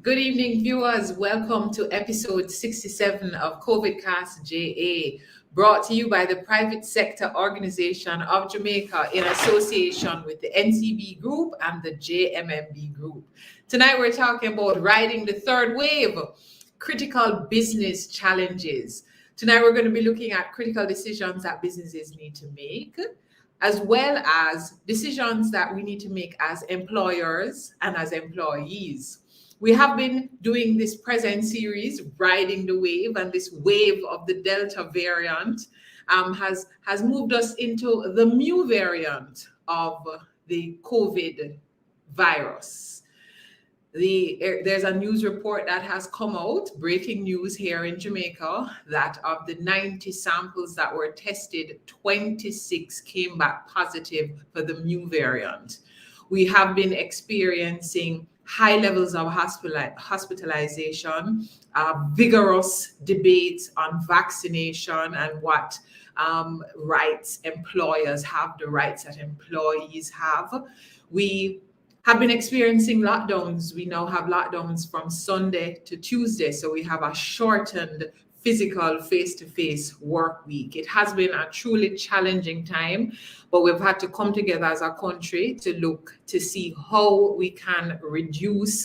Good evening, viewers. Welcome to episode 67 of CovidCastja, brought to you by the Private Sector Organization of Jamaica in association with the NCB Group and the JMMB Group. Tonight, we're talking about riding the third wave, critical business challenges. Tonight, we're going to be looking at critical decisions that businesses need to make, as well as decisions that we need to make as employers and as employees. We have been doing this present series, Riding the Wave, and this wave of the Delta variant has moved us into the Mu variant of the COVID virus. There's a news report that has come out, breaking news here in Jamaica, that of the 90 samples that were tested, 26 came back positive for the Mu variant. We have been experiencing high levels of hospitalization, vigorous debates on vaccination and what rights employers have, the rights that employees have. We have been experiencing lockdowns. We now have lockdowns from Sunday to Tuesday, so we have a shortened physical face-to-face work week. It has been a truly challenging time, but we've had to come together as a country to look to see how we can reduce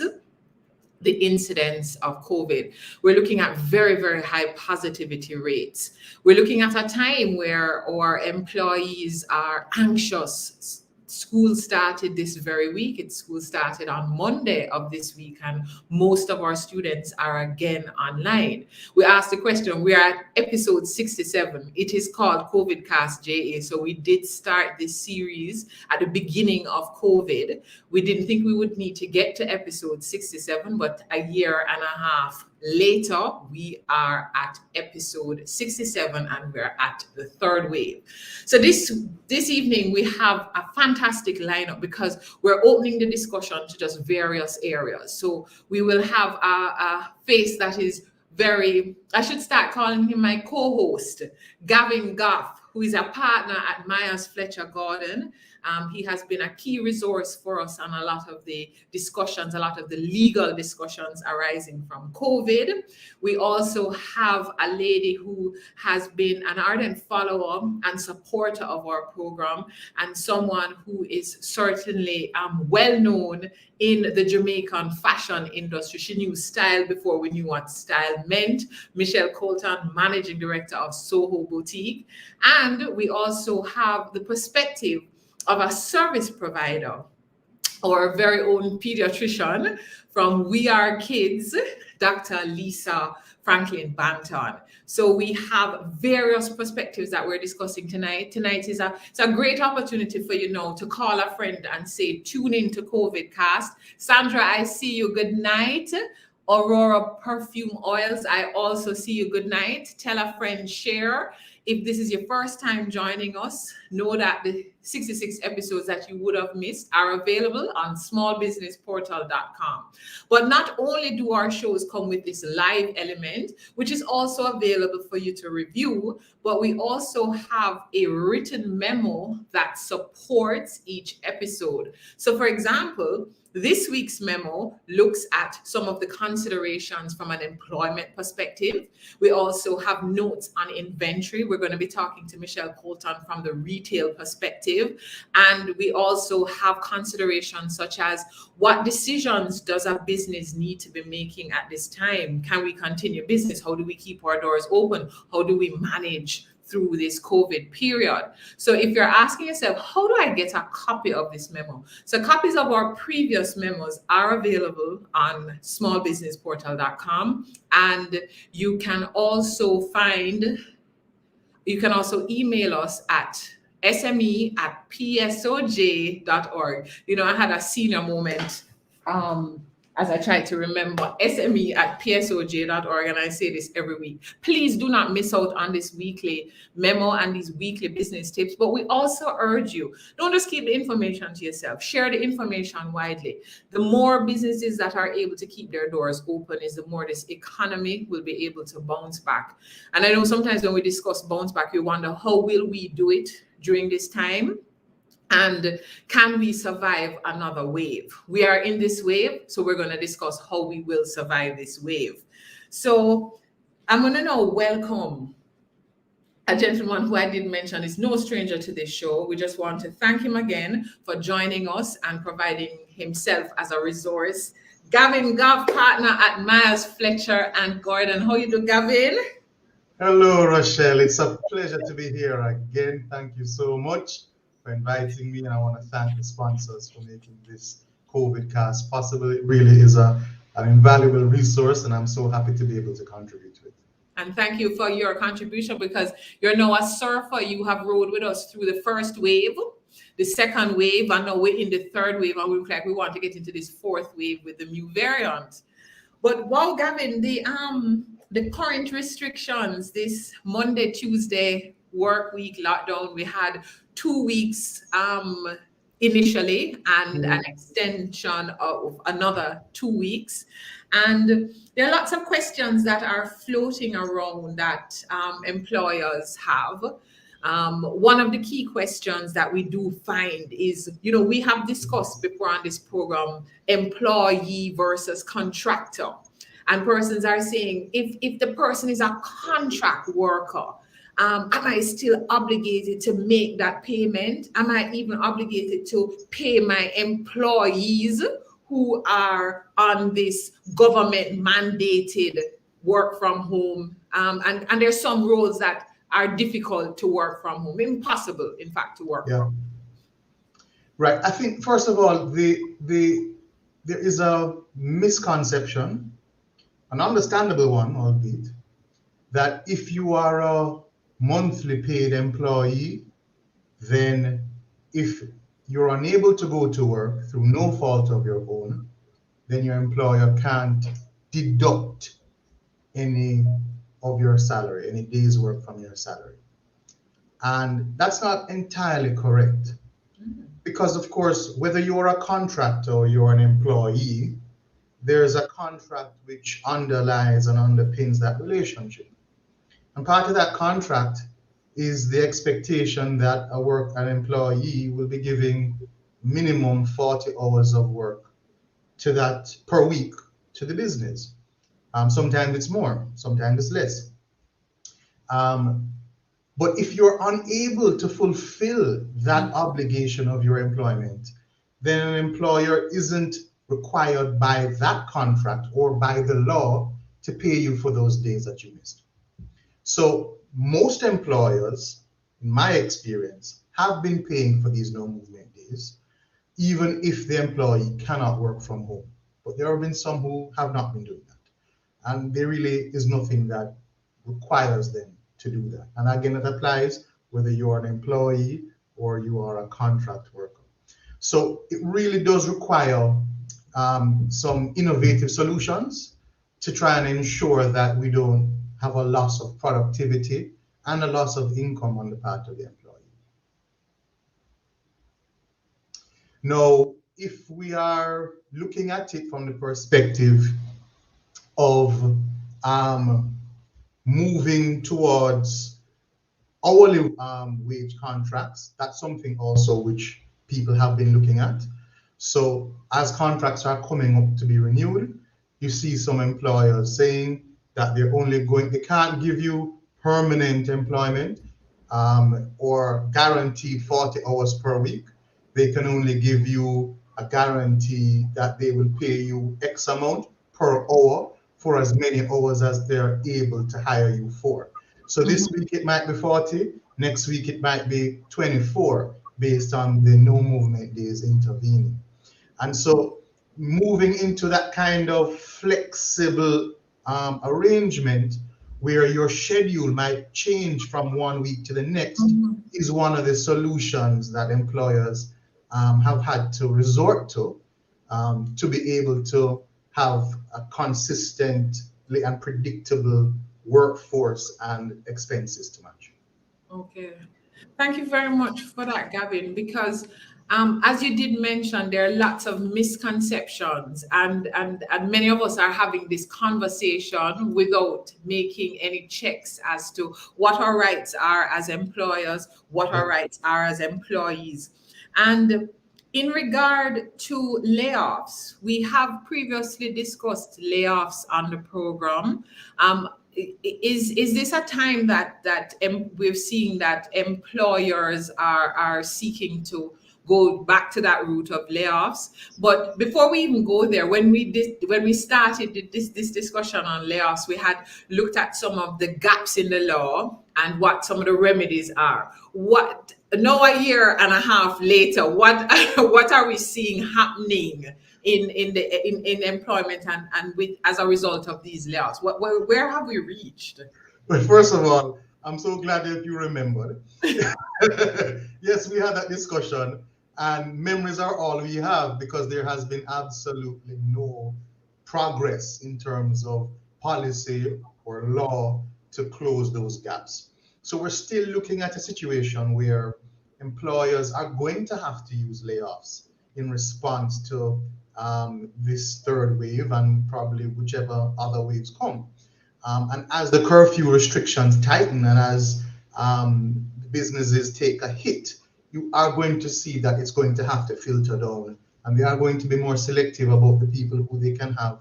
the incidence of COVID. We're looking at very, very high positivity rates. We're looking at a time where our employees are anxious. School started this very week. School started on Monday of this week, and most of our students are again online. We asked the question, we are at episode 67. It is called CovidCastja. So we did start this series at the beginning of COVID. We didn't think we would need to get to episode 67, but a year and a half later, we are at episode 67 and we're at the third wave. So this evening, we have a fantastic lineup because we're opening the discussion to just various areas. So we will have a face that is very, I should start calling him my co-host, Gavin Goffe, who is a partner at Myers Fletcher Garden. He has been a key resource for us on a lot of the discussions, a lot of the legal discussions arising from COVID. We also have a lady who has been an ardent follower and supporter of our program, and someone who is certainly well known in the Jamaican fashion industry. She knew style before we knew what style meant. Michele, Coulton, managing director of Soho Boutique. And we also have the perspective of a service provider, our very own pediatrician from We Are Kids, Dr. Lisa Franklin-Banton. So we have various perspectives that we're discussing tonight. Tonight is it's a great opportunity for you now to call a friend and say, tune in to CovidCast. Sandra, I see you. Good night. Aurora Perfume Oils, I also see you. Good night. Tell a friend, share. If this is your first time joining us, know that the 66 episodes that you would have missed are available on smallbusinessportal.com. But not only do our shows come with this live element, which is also available for you to review, but we also have a written memo that supports each episode. So for example, this week's memo looks at some of the considerations from an employment perspective. We also have notes on inventory. We're going to be talking to Michele Coulton from the retail perspective. And we also have considerations such as what decisions does a business need to be making at this time? Can we continue business? How do we keep our doors open? How do we manage through this COVID period? So if you're asking yourself, how do I get a copy of this memo? So copies of our previous memos are available on smallbusinessportal.com. And you can also email us at sme@psoj.org. You know, I had a senior moment as I tried to remember, sme@psoj.org, and I say this every week. Please do not miss out on this weekly memo and these weekly business tips, but we also urge you, don't just keep the information to yourself, share the information widely. The more businesses that are able to keep their doors open is the more this economy will be able to bounce back. And I know sometimes when we discuss bounce back, we wonder, how will we do it during this time? And can we survive another wave? We are in this wave, so we're going to discuss how we will survive this wave. So I'm going to now welcome a gentleman who I did mention is no stranger to this show. We just want to thank him again for joining us and providing himself as a resource. Gavin, Goffe partner at Myers, Fletcher and Gordon. How you do, Gavin? Hello, Rochelle. It's a pleasure to be here again. Thank you so much for inviting me, and I want to thank the sponsors for making this CovidCast possible. It really is an invaluable resource, and I'm so happy to be able to contribute to it. And thank you for your contribution, because you're now a surfer. You have rode with us through the first wave, the second wave, and now we're in the third wave, and we look like we want to get into this fourth wave with the new variant. But wow, Gavin, the current restrictions, this Monday, Tuesday work week lockdown, we had 2 weeks initially, and an extension of another 2 weeks. And there are lots of questions that are floating around that employers have. One of the key questions that we do find is, we have discussed before on this program, employee versus contractor. And persons are saying, if the person is a contract worker, am I still obligated to make that payment? Am I even obligated to pay my employees who are on this government mandated work from home? And there's some roles that are difficult to work from home, impossible, in fact, to work from. Right. I think, first of all, there is a misconception, an understandable one, albeit, that if you are a monthly paid employee, then if you're unable to go to work through no fault of your own, then your employer can't deduct any of your salary, any day's work from your salary. And that's not entirely correct. Because, of course, whether you're a contractor or you're an employee, there's a contract which underlies and underpins that relationship. And part of that contract is the expectation that an employee will be giving minimum 40 hours of work to that per week to the business. Sometimes it's more, sometimes it's less. But if you're unable to fulfill that obligation of your employment, then an employer isn't required by that contract or by the law to pay you for those days that you missed. So most employers, in my experience, have been paying for these no movement days, even if the employee cannot work from home. But there have been some who have not been doing that. And there really is nothing that requires them to do that. And again, it applies whether you are an employee or you are a contract worker. So it really does require some innovative solutions to try and ensure that we don't have a loss of productivity and a loss of income on the part of the employee. Now, if we are looking at it from the perspective of moving towards hourly wage contracts, that's something also which people have been looking at. So as contracts are coming up to be renewed, you see some employers saying that they can't give you permanent employment or guaranteed 40 hours per week. They can only give you a guarantee that they will pay you X amount per hour for as many hours as they're able to hire you for. So this week it might be 40, next week it might be 24, based on the no movement days intervening. And so moving into that kind of flexible arrangement where your schedule might change from 1 week to the next is one of the solutions that employers have had to resort to be able to have a consistently and predictable workforce and expenses to match. Okay. Thank you very much for that, Gavin, because As you did mention, there are lots of misconceptions, and many of us are having this conversation without making any checks as to what our rights are as employers, what our rights are as employees. And in regard to layoffs, we have previously discussed layoffs on the program. Is this a time that we're seeing that employers are seeking to go back to that route of layoffs? But before we even go there, when we started this discussion on layoffs, we had looked at some of the gaps in the law and what some of the remedies are. What now, a year and a half later, what what are we seeing happening in employment and with as a result of these layoffs? Where have we reached? Well, first of all, I'm so glad that you remembered. Yes, we had that discussion, and memories are all we have because there has been absolutely no progress in terms of policy or law to close those gaps. So we're still looking at a situation where employers are going to have to use layoffs in response to this third wave and probably whichever other waves come. And as the curfew restrictions tighten and as businesses take a hit, you are going to see that it's going to have to filter down. And they are going to be more selective about the people who they can have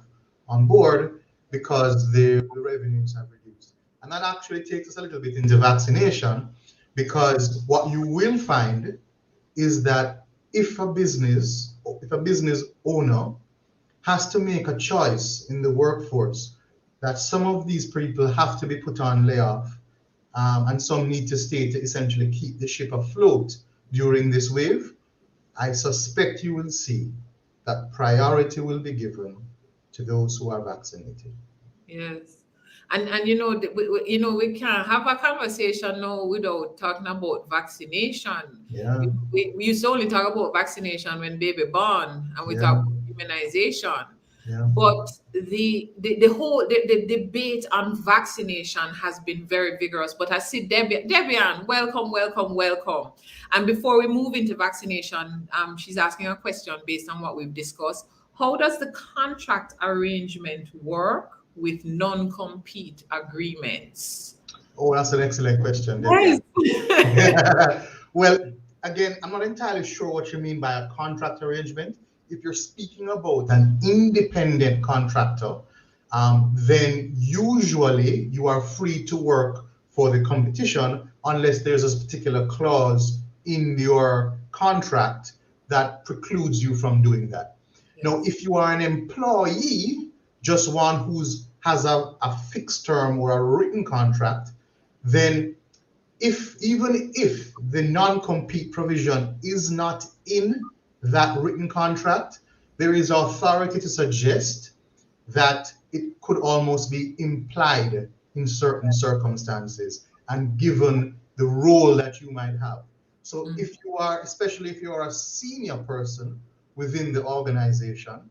on board because the revenues have reduced. And that actually takes us a little bit into vaccination, because what you will find is that if a business owner has to make a choice in the workforce that some of these people have to be put on layoff, and some need to stay to essentially keep the ship afloat during this wave, I suspect you will see that priority will be given to those who are vaccinated. Yes. And we can't have a conversation now without talking about vaccination. Yeah. We used to only talk about vaccination when baby born, and we talk about immunization. Yeah. But the whole debate on vaccination has been very vigorous. But I see Debian, welcome. And before we move into vaccination, she's asking a question based on what we've discussed. How does the contract arrangement work with non-compete agreements? Oh, that's an excellent question, Yes. Debbie. Well, again, I'm not entirely sure what you mean by a contract arrangement. If you're speaking about an independent contractor, then usually you are free to work for the competition unless there's a particular clause in your contract that precludes you from doing that. Yes. Now, if you are an employee, just one who has a fixed term or a written contract, then even if the non-compete provision is not in that written contract, there is authority to suggest that it could almost be implied in certain circumstances and given the role that you might have. So if you are, especially if you are a senior person within the organization,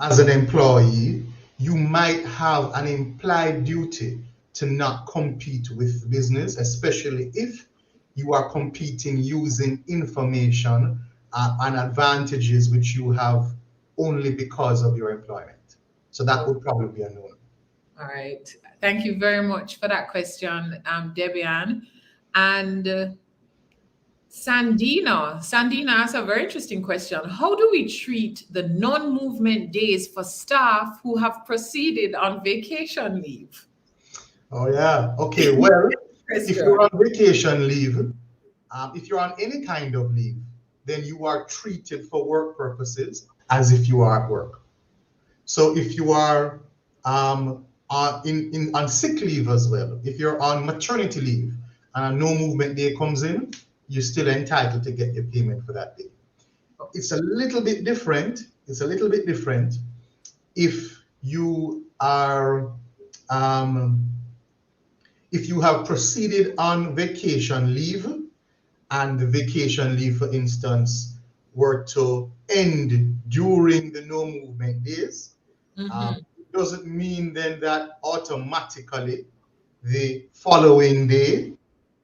as an employee, you might have an implied duty to not compete with business, especially if you are competing using information and advantages which you have only because of your employment. So that would probably be a no. All right. Thank you very much for that question, Debian. And Sandina asked a very interesting question. How do we treat the non-movement days for staff who have proceeded on vacation leave? Oh, yeah. Okay, well, if you're on vacation leave, if you're on any kind of leave, then you are treated for work purposes as if you are at work. So if you are on sick leave as well, if you're on maternity leave and a no movement day comes in, you're still entitled to get your payment for that day. It's a little bit different. If you are if you have proceeded on vacation leave and the vacation leave, for instance, were to end during the no movement days, it doesn't mean then that automatically the following day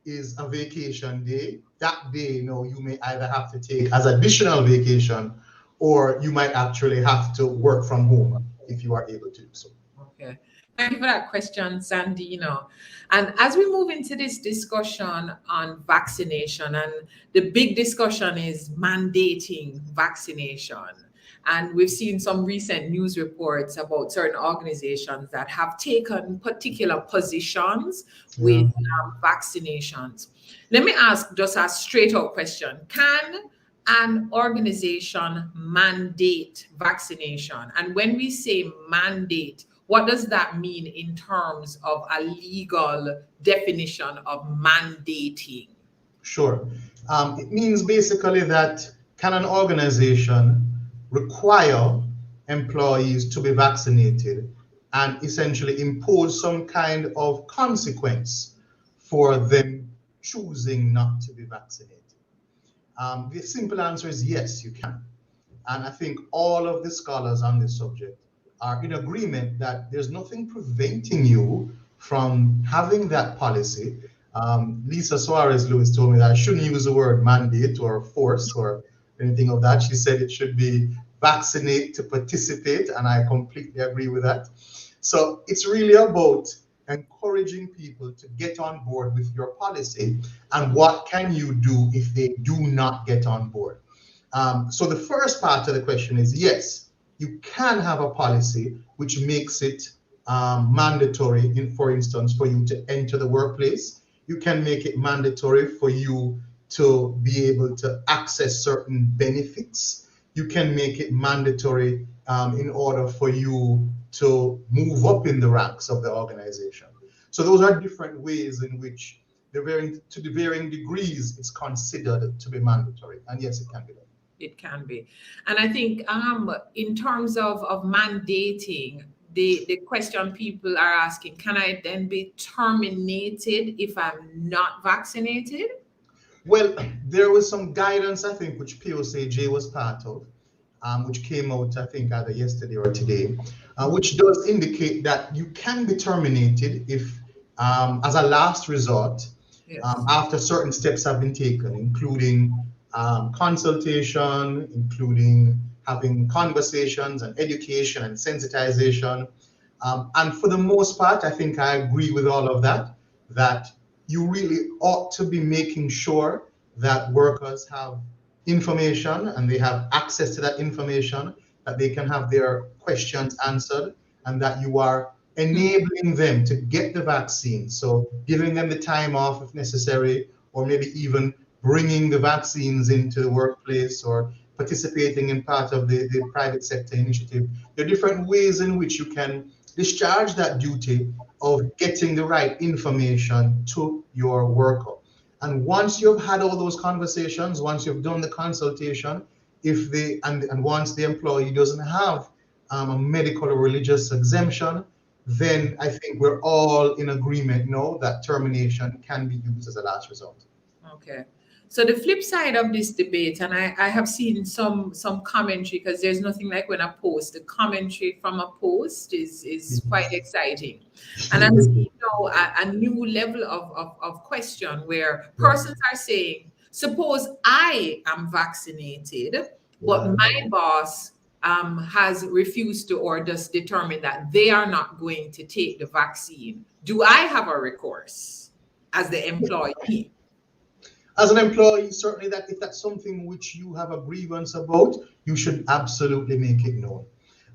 is a vacation day. that day, you may either have to take as additional vacation, or you might actually have to work from home if you are able to do so. Okay. Thank you for that question, Sandino. And as we move into this discussion on vaccination, and the big discussion is mandating vaccination. And we've seen some recent news reports about certain organizations that have taken particular positions with vaccinations. Let me ask just a straight up question. Can an organization mandate vaccination? And when we say mandate, what does that mean in terms of a legal definition of mandating? Sure. It means basically that can an organization require employees to be vaccinated and essentially impose some kind of consequence for them choosing not to be vaccinated? The simple answer is yes, you can. And I think all of the scholars on this subject are in agreement that there's nothing preventing you from having that policy. Lisa Suarez-Lewis told me that I shouldn't use the word mandate or force or anything of that. She said it should be vaccinate to participate, and I completely agree with that. So it's really about encouraging people to get on board with your policy, and what can you do if they do not get on board. So the first part of the question is yes, you can have a policy which makes it mandatory, for instance, for you to enter the workplace. You can make it mandatory for you to be able to access certain benefits. You can make it mandatory in order for you to move up in the ranks of the organization. So those are different ways in which to the varying degrees it's considered to be mandatory. And yes, it can be done. It can be. And I think in terms of mandating, the question people are asking, can I then be terminated if I'm not vaccinated? Well, there was some guidance, I think, which POCJ was part of, which came out, I think, either yesterday or today, which does indicate that you can be terminated if, as a last resort, yes, after certain steps have been taken, including consultation, including having conversations and education and sensitization. And for the most part, I think I agree with all of that, that you really ought to be making sure that workers have information and they have access to that information, that they can have their questions answered, and that you are enabling them to get the vaccine. So giving them the time off if necessary, or maybe even bringing the vaccines into the workplace, or participating in part of the private sector initiative. There are different ways in which you can discharge that duty of getting the right information to your worker. And once you've had all those conversations, once you've done the consultation, if they and once the employee doesn't have a medical or religious exemption, then I think we're all in agreement now that termination can be used as a last resort. Okay. So the flip side of this debate, and I have seen some commentary, because there's nothing like when the commentary from a post is quite exciting. And I'm seeing now a new level of question where persons are saying, suppose I am vaccinated, but my boss has refused to or just determined that they are not going to take the vaccine. Do I have a recourse as the employee? As an employee, certainly that if that's something which you have a grievance about, you should absolutely make it known.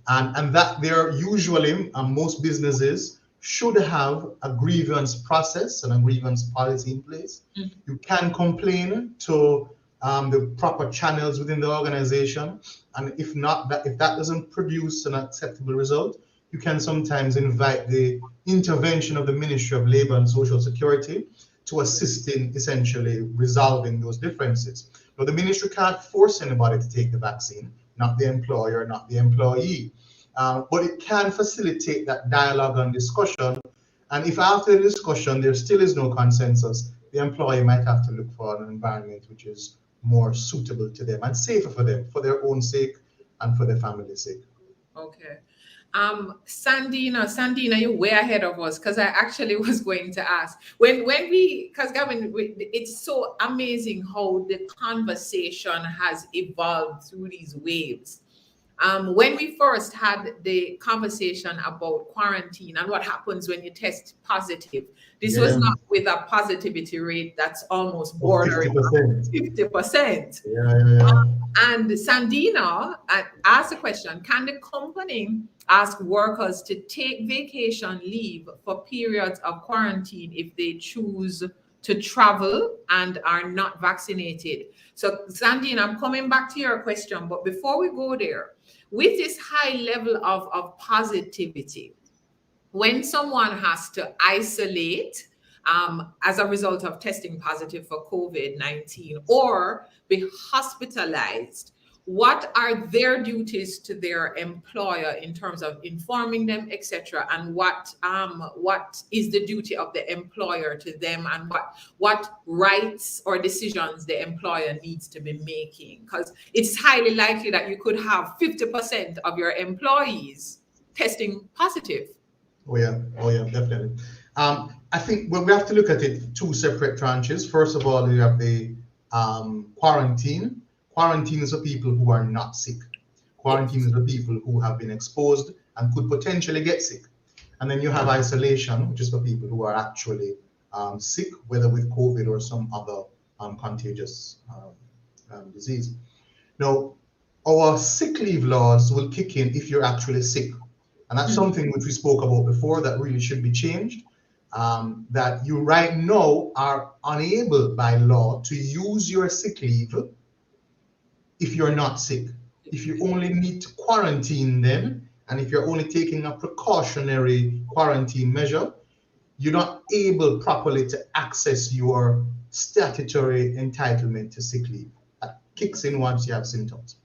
And that there usually, most businesses should have a grievance process and a grievance policy in place. Mm-hmm. You can complain to the proper channels within the organization. And if that doesn't produce an acceptable result, you can sometimes invite the intervention of the Ministry of Labor and Social Security to assist in essentially resolving those differences. Now, the ministry can't force anybody to take the vaccine, not the employer, not the employee, but it can facilitate that dialogue and discussion. And if after the discussion there still is no consensus, the employee might have to look for an environment which is more suitable to them and safer for them, for their own sake and for their family's sake. Okay. Sandina, you're way ahead of us because I actually was going to ask because Gavin, it's so amazing how the conversation has evolved through these waves. When we first had the conversation about quarantine and what happens when you test positive, this was not with a positivity rate that's almost bordering 50%. And Sandina asked a question: can the company ask workers to take vacation leave for periods of quarantine if they choose to travel and are not vaccinated? So, Sandina, I'm coming back to your question, but before we go there, with this high level of positivity, when someone has to isolate as a result of testing positive for COVID-19 or be hospitalized, what are their duties to their employer in terms of informing them, etc., and what is the duty of the employer to them, and what rights or decisions the employer needs to be making? Because it's highly likely that you could have 50% of your employees testing positive. Oh yeah, definitely. I think we have to look at it two separate tranches. First of all, you have the quarantine. Quarantine is for people who are not sick. Quarantine is for people who have been exposed and could potentially get sick. And then you have isolation, which is for people who are actually sick, whether with COVID or some other contagious disease. Now, our sick leave laws will kick in if you're actually sick. And that's something which we spoke about before that really should be changed. That you right now are unable by law to use your sick leave if you're not sick. If you only need to quarantine them, and if you're only taking a precautionary quarantine measure, you're not able properly to access your statutory entitlement to sick leave. That kicks in once you have symptoms.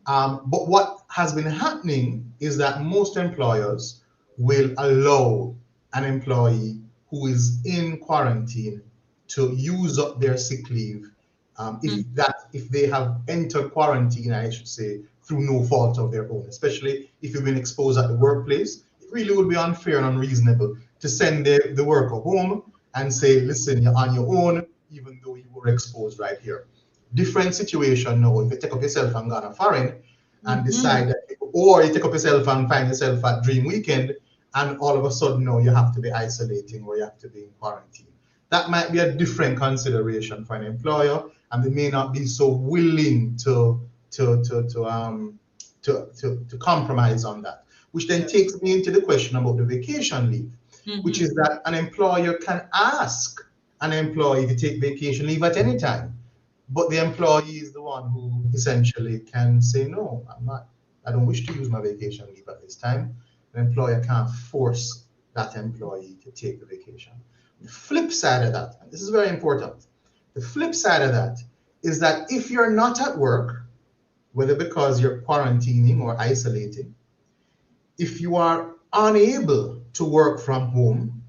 But what has been happening is that most employers will allow an employee who is in quarantine to use up their sick leave if they have entered quarantine, I should say, through no fault of their own, especially if you've been exposed at the workplace. It really would be unfair and unreasonable to send the worker home and say, listen, you're on your own, even though you were exposed right here. Different situation now. If you take up yourself and go on a foreign and decide that, or you take up yourself and find yourself at Dream Weekend, and all of a sudden now you have to be isolating or you have to be in quarantine. That might be a different consideration for an employer, and they may not be so willing to compromise on that. Which then takes me into the question about the vacation leave, which is that an employer can ask an employee to take vacation leave at any time. But the employee is the one who essentially can say, no, I don't wish to use my vacation leave at this time. The employer can't force that employee to take the vacation. The flip side of that, and this is very important, the flip side of that is that if you're not at work, whether because you're quarantining or isolating, if you are unable to work from home,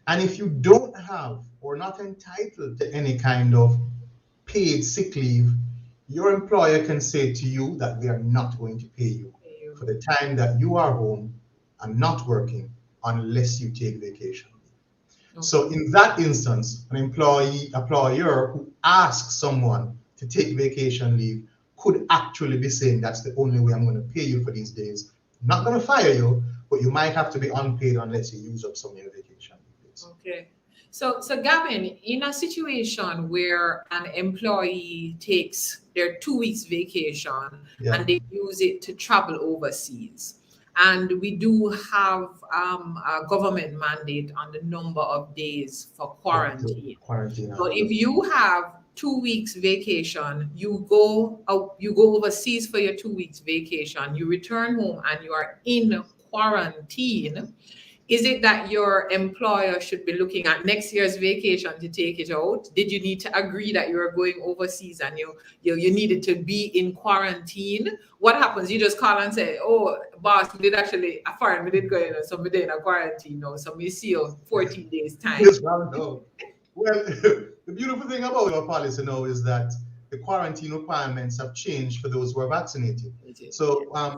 and if you don't have or not entitled to any kind of paid sick leave, your employer can say to you that they are not going to pay you for the time that you are home and not working unless you take vacation. Okay. So in that instance, an employer who asks someone to take vacation leave could actually be saying, that's the only way I'm going to pay you for these days. I'm not going to fire you, but you might have to be unpaid unless you use up some of your vacation days. Okay. So Gavin, in a situation where an employee takes their 2 weeks vacation and they use it to travel overseas, and we do have a government mandate on the number of days for quarantine. So if you have 2 weeks vacation, you go overseas for your 2 weeks vacation, you return home and you are in quarantine, is it that your employer should be looking at next year's vacation to take it out? Did you need to agree that you were going overseas and you needed to be in quarantine? What happens? You just call and say, oh, boss, we did go in, so we did in a quarantine now, so we see you 14 days time. Yes, well, no. Well, the beautiful thing about our policy now is that the quarantine requirements have changed for those who are vaccinated. So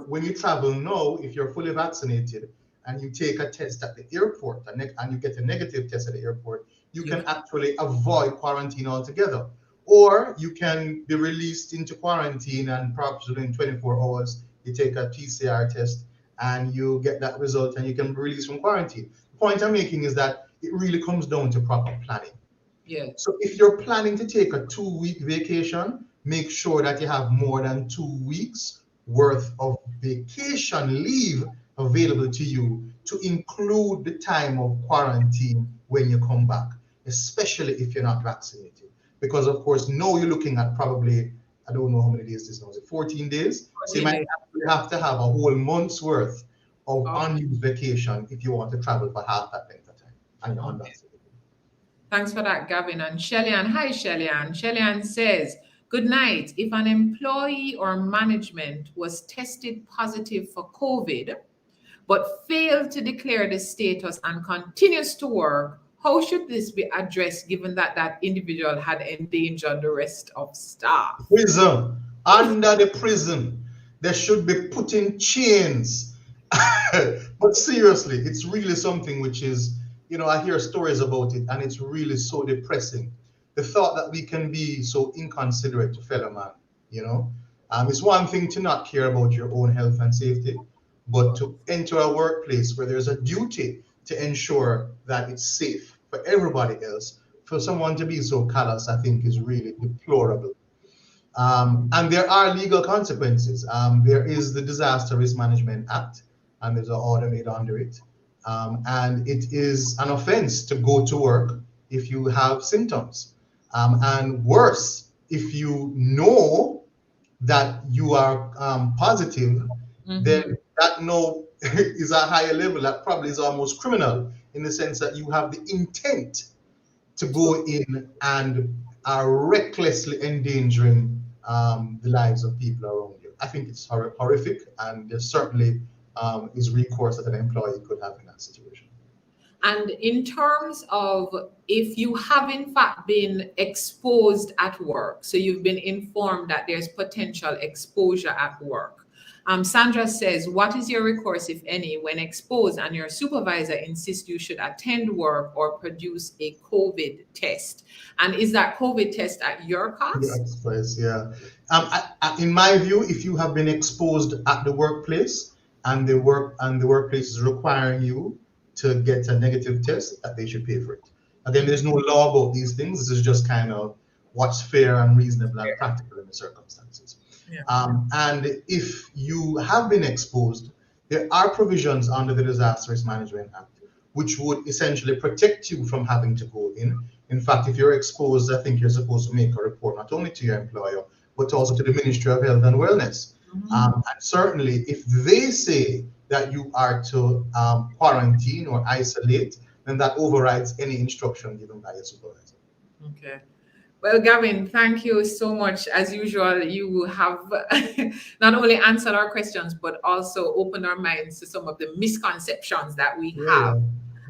when you travel now, if you're fully vaccinated and you take a test at the airport and you get a negative test at the airport, you can actually avoid quarantine altogether. Or you can be released into quarantine and perhaps within 24 hours, you take a PCR test and you get that result and you can be released from quarantine. The point I'm making is that it really comes down to proper planning. Yeah. So if you're planning to take a 2-week vacation, make sure that you have more than 2 weeks worth of vacation leave available to you to include the time of quarantine when you come back, especially if you're not vaccinated. Because of course, now you're looking at probably, I don't know how many days this now is, it 14 days? 14 so you might have to have a whole month's worth of unused vacation if you want to travel for half that length of time. And you're unvaccinated. Thanks for that, Gavin. And Shelley-Ann, hi Shelley-Ann. Shelley-Ann says, good night. If an employee or management was tested positive for COVID, but failed to declare the status and continues to work, how should this be addressed given that that individual had endangered the rest of staff? Prison. Under the prison, they should be put in chains. But seriously, it's really something which is, you know, I hear stories about it and it's really so depressing. The thought that we can be so inconsiderate to fellow man, you know. It's one thing to not care about your own health and safety, but to enter a workplace where there's a duty to ensure that it's safe for everybody else, for someone to be so callous, I think is really deplorable. And there are legal consequences. There is the Disaster Risk Management Act, and there's an order made under it. And it is an offense to go to work if you have symptoms. And worse, if you know that you are positive, then that no is a higher level that probably is almost criminal in the sense that you have the intent to go in and are recklessly endangering the lives of people around you. I think it's horrific, and there certainly is recourse that an employee could have in that situation. And in terms of if you have in fact been exposed at work, so you've been informed that there's potential exposure at work, Sandra says, what is your recourse, if any, when exposed and your supervisor insists you should attend work or produce a COVID test? And is that COVID test at your cost? Yes, yeah. In my view, if you have been exposed at the workplace and the workplace is requiring you to get a negative test, that they should pay for it. Again, there's no law about these things. This is just kind of what's fair and reasonable and practical in the circumstances. Yeah. And if you have been exposed, there are provisions under the Disaster Risk Management Act which would essentially protect you from having to go in. In fact, if you're exposed, I think you're supposed to make a report not only to your employer, but also to the Ministry of Health and Wellness. And certainly, if they say that you are to quarantine or isolate, then that overrides any instruction given by your supervisor. Okay. Well, Gavin, thank you so much. As usual, you have not only answered our questions, but also opened our minds to some of the misconceptions that we have.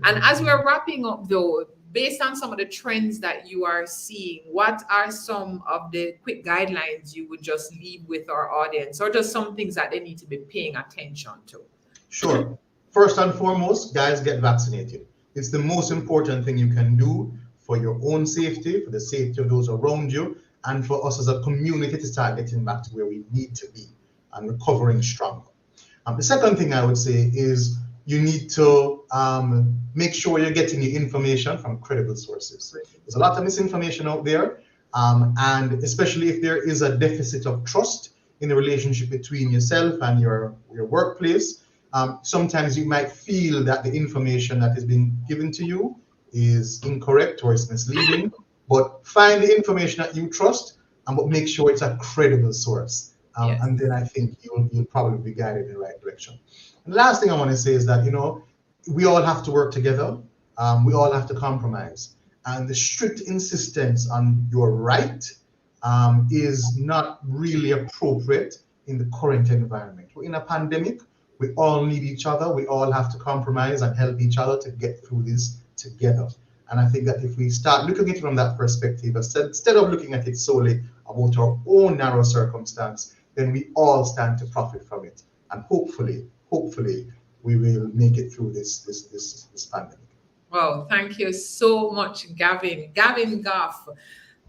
And as we're wrapping up, though, based on some of the trends that you are seeing, what are some of the quick guidelines you would just leave with our audience, or just some things that they need to be paying attention to? Sure. First and foremost, guys, get vaccinated. It's the most important thing you can do for your own safety, for the safety of those around you, and for us as a community to start getting back to where we need to be and recovering stronger. The second thing I would say is you need to make sure you're getting your information from credible sources. There's a lot of misinformation out there, and especially if there is a deficit of trust in the relationship between yourself and your workplace, sometimes you might feel that the information that is being given to you is incorrect or is misleading, but find the information that you trust but make sure it's a credible source. And then I think you'll probably be guided in the right direction. And the last thing I want to say is that, you know, we all have to work together. We all have to compromise. And the strict insistence on your right is not really appropriate in the current environment. We're in a pandemic. We all need each other. We all have to compromise and help each other to get through this together. And I think that if we start looking at it from that perspective, instead of looking at it solely about our own narrow circumstance, then we all stand to profit from it. And hopefully, we will make it through this pandemic. Well, thank you so much, Gavin. Gavin Goffe,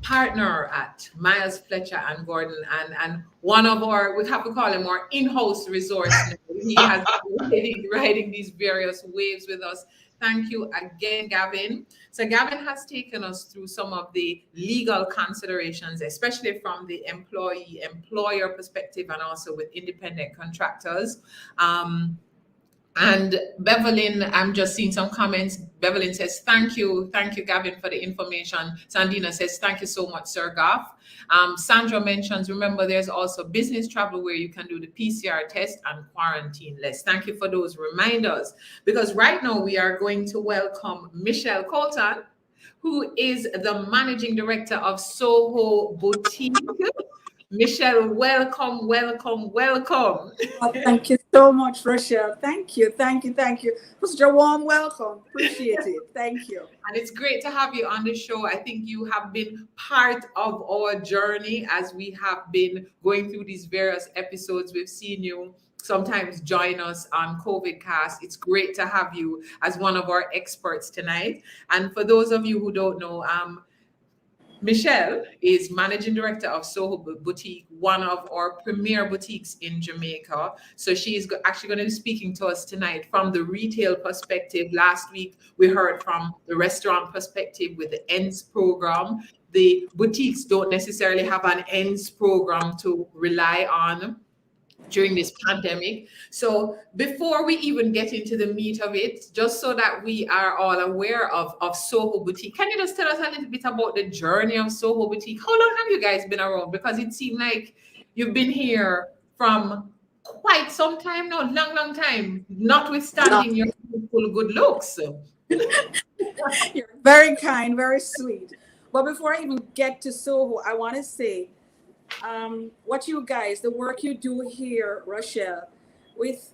partner at Miles, Fletcher and Gordon, and one of our, we have to call him our in-house resource now. He has been riding these various waves with us. Thank you again, Gavin. So Gavin has taken us through some of the legal considerations, especially from the employee-employer perspective and also with independent contractors. And Bevelyn, I'm just seeing some comments. Bevelyn says, thank you, Gavin, for the information. Sandina says, thank you so much, Sir Goffe. Sandra mentions, remember, there's also business travel where you can do the PCR test and quarantine less. Thank you for those reminders, because right now we are going to welcome Michele Coulton, who is the managing director of Soho Boutique. Michele, welcome. Oh, thank you so much, Rochelle. Thank you. For such a warm welcome. Appreciate it. Thank you. And it's great to have you on the show. I think you have been part of our journey as we have been going through these various episodes. We've seen you sometimes join us on CovidCast. It's great to have you as one of our experts tonight. And for those of you who don't know, Michele is managing director of Soho Boutique, one of our premier boutiques in Jamaica. So she is actually going to be speaking to us tonight from the retail perspective. Last week, we heard from the restaurant perspective with the ENDS program. The boutiques don't necessarily have an ENDS program to rely on during this pandemic. So before we even get into the meat of it, just so that we are all aware of Soho Boutique, can you just tell us a little bit about the journey of Soho Boutique? How long have you guys been around? Because it seemed like you've been here from quite some time now, long time, notwithstanding your beautiful good looks. You're very kind, very sweet. But before I even get to Soho, I want to say, what you guys, the work you do here, Rochelle, with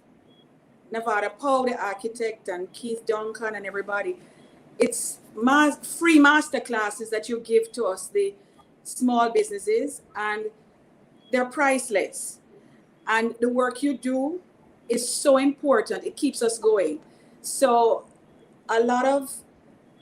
Nevada Paul, the architect, and Keith Duncan and everybody, it's free master classes that you give to us, the small businesses, and they're priceless. And the work you do is so important. It keeps us going. So a lot of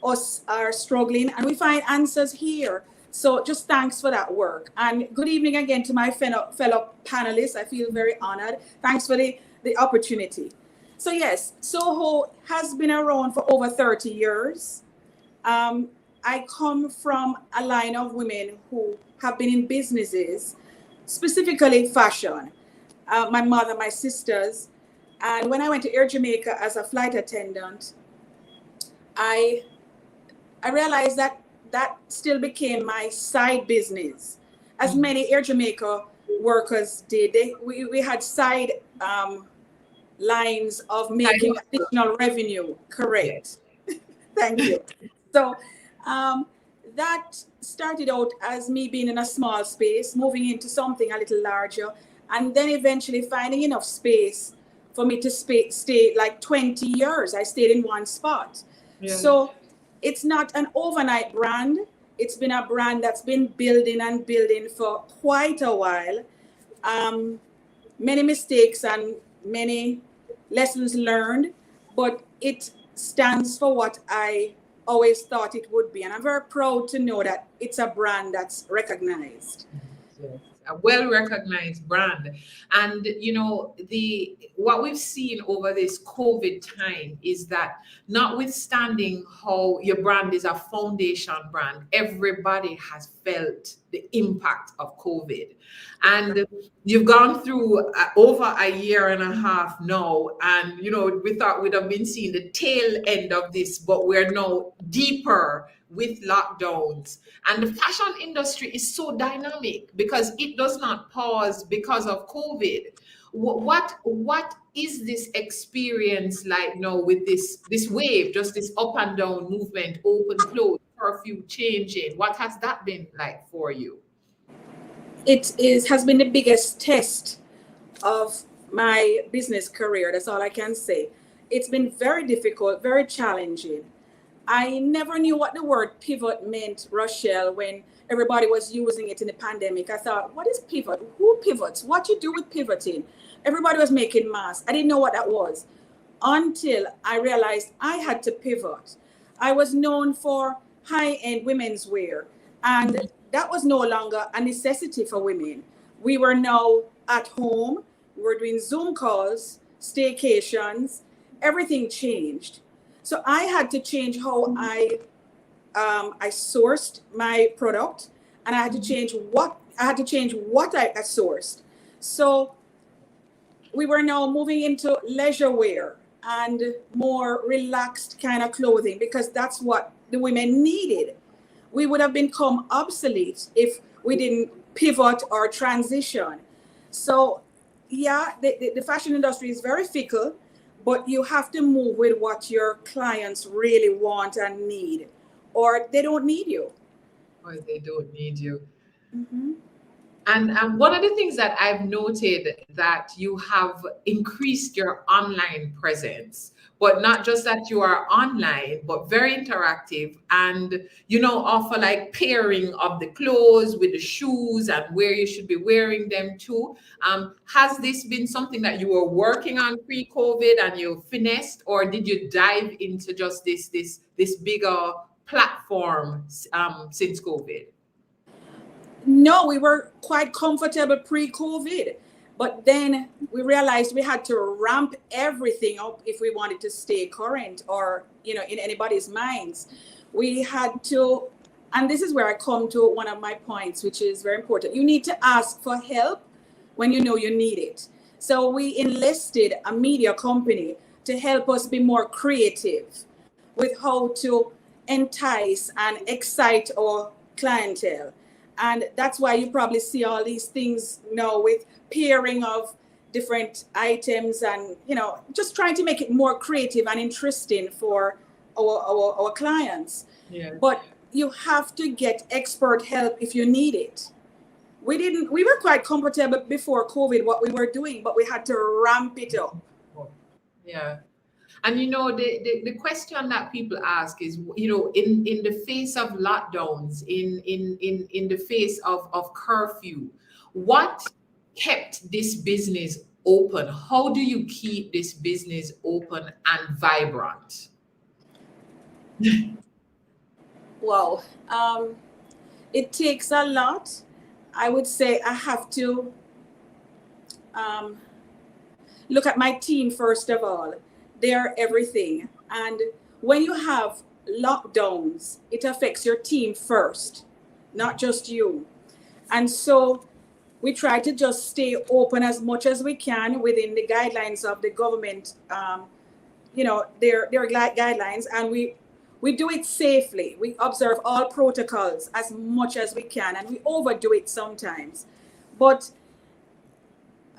us are struggling, and we find answers here. So just thanks for that work. And good evening again to my fellow panelists. I feel very honored. Thanks for the opportunity. So yes, Soho has been around for over 30 years. I come from a line of women who have been in businesses, specifically fashion. My mother, my sisters. And when I went to Air Jamaica as a flight attendant, I realized that still became my side business, as many Air Jamaica workers did. We had side lines of making additional revenue. Correct. Thank you. So that started out as me being in a small space, moving into something a little larger, and then eventually finding enough space for me to stay like 20 years. I stayed in one spot. Yeah. So it's not an overnight brand. It's been a brand that's been building for quite a while. Many mistakes and many lessons learned, but it stands for what I always thought it would be. And I'm very proud to know that it's a brand that's recognized. Yes. A well-recognized brand. And you know, what we've seen over this COVID time is that notwithstanding how your brand is a foundation brand, everybody has felt the impact of COVID. And you've gone through over a year and a half now, and you know, we thought we'd have been seeing the tail end of this, but we're now deeper with lockdowns. And the fashion industry is so dynamic because it does not pause because of COVID. What is this experience like now with this wave, just this up and down movement, open, close, curfew changing? What has that been like for you? It has been the biggest test of my business career. That's all I can say. It's been very difficult, very challenging. I never knew what the word pivot meant, Rochelle, when everybody was using it in the pandemic. I thought, what is pivot? Who pivots? What you do with pivoting? Everybody was making masks. I didn't know what that was until I realized I had to pivot. I was known for high-end women's wear, and that was no longer a necessity for women. We were now at home. We were doing Zoom calls, staycations. Everything changed. So I had to change how I sourced my product, and I had to change what I sourced. So we were now moving into leisure wear and more relaxed kind of clothing because that's what the women needed. We would have become obsolete if we didn't pivot or transition. So yeah, the fashion industry is very fickle, but you have to move with what your clients really want and need, or they don't need you. Or they don't need you. Mm-hmm. And one of the things that I've noted that you have increased your online presence, but not just that you are online, but very interactive and, offer like pairing of the clothes with the shoes and where you should be wearing them to. Has this been something that you were working on pre-COVID and you finessed, or did you dive into just this bigger platform since COVID? No, we were quite comfortable pre-COVID, but then we realized we had to ramp everything up if we wanted to stay current or, in anybody's minds. We had to, and this is where I come to one of my points, which is very important. You need to ask for help when you know you need it. So we enlisted a media company to help us be more creative with how to entice and excite our clientele. And that's why you probably see all these things now with pairing of different items and, just trying to make it more creative and interesting for our clients. Yeah. But you have to get expert help if you need it. We were quite comfortable before COVID, what we were doing, but we had to ramp it up. Yeah. And the question that people ask is, in the face of lockdowns, in the face of curfew, what kept this business open? How do you keep this business open and vibrant? Wow. It takes a lot. I would say I have to look at my team first of all. They're everything. And when you have lockdowns, it affects your team first, not just you. And so we try to just stay open as much as we can within the guidelines of the government, their guidelines. And we do it safely. We observe all protocols as much as we can, and we overdo it sometimes. But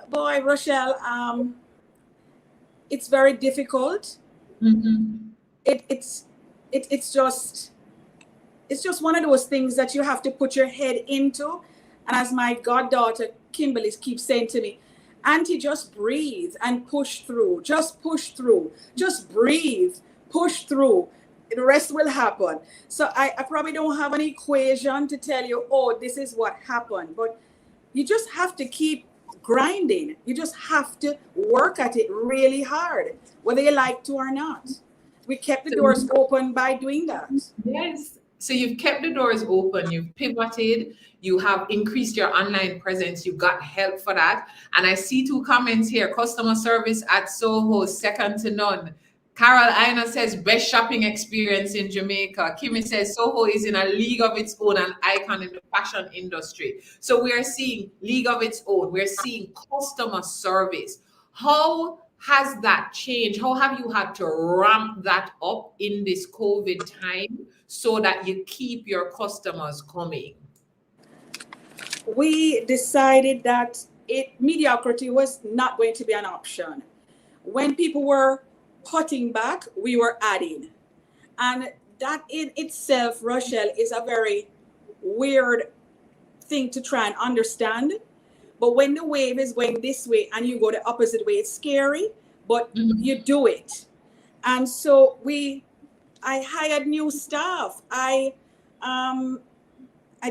boy, Rochelle, it's very difficult. Mm-hmm. It's just one of those things that you have to put your head into. And as my goddaughter Kimberly keeps saying to me, Auntie, just breathe and push through. Just push through. Just breathe, push through. The rest will happen. So I probably don't have an equation to tell you, oh, this is what happened. But you just have to keep grinding. You just have to work at it really hard, whether you like to or not. We kept the doors open by doing that. Yes. So you've kept the doors open, you've pivoted, you have increased your online presence, you got help for that. And I see 2 comments here. Customer service at Soho, second to none. Carol Aina says, best shopping experience in Jamaica. Kimmy says, Soho is in a league of its own, an icon in the fashion industry. So we are seeing league of its own. We're seeing customer service. How has that changed? How have you had to ramp that up in this COVID time so that you keep your customers coming? We decided that mediocrity was not going to be an option. When people were cutting back, we were adding. And that in itself, Rochelle, is a very weird thing to try and understand. But when the wave is going this way and you go the opposite way, it's scary, but you do it. And so we I hired new staff. I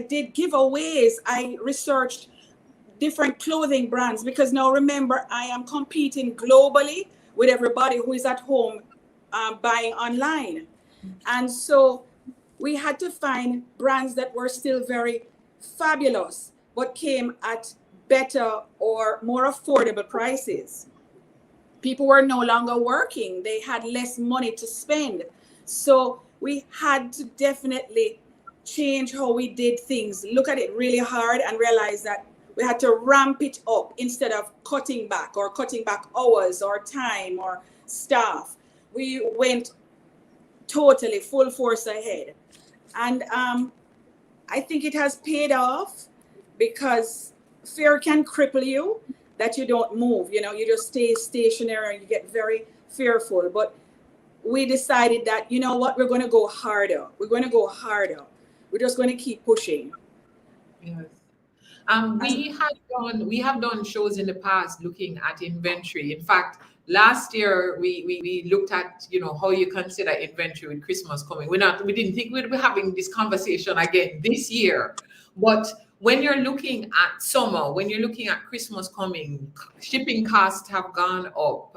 did giveaways. I researched different clothing brands because now remember, I am competing globally with everybody who is at home buying online. And so we had to find brands that were still very fabulous, but came at better or more affordable prices. People were no longer working. They had less money to spend. So we had to definitely change how we did things, look at it really hard and realize that we had to ramp it up instead of cutting back hours or time or staff. We went totally full force ahead. And I think it has paid off because fear can cripple you that you don't move. You know, you just stay stationary and you get very fearful. But we decided that, you know what, we're going to go harder. We're going to go harder. We're just going to keep pushing. Yes. We have done shows in the past looking at inventory. In fact, last year we looked at, you know, how you consider inventory with Christmas coming. We didn't think we'd be having this conversation again this year. But when you're looking at summer, when you're looking at Christmas coming, shipping costs have gone up.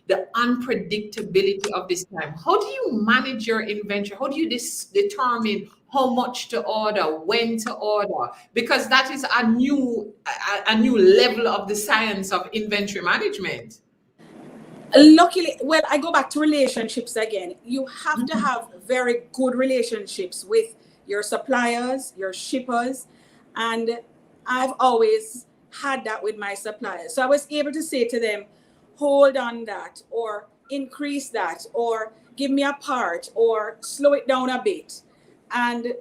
The unpredictability of this time. How do you manage your inventory? How do you determine how much to order, when to order? Because that is a new level of the science of inventory management. Luckily, well, I go back to relationships again. You have to have very good relationships with your suppliers, your shippers, and I've always had that with my suppliers. So I was able to say to them, hold on that, or increase that, or give me a part, or slow it down a bit, and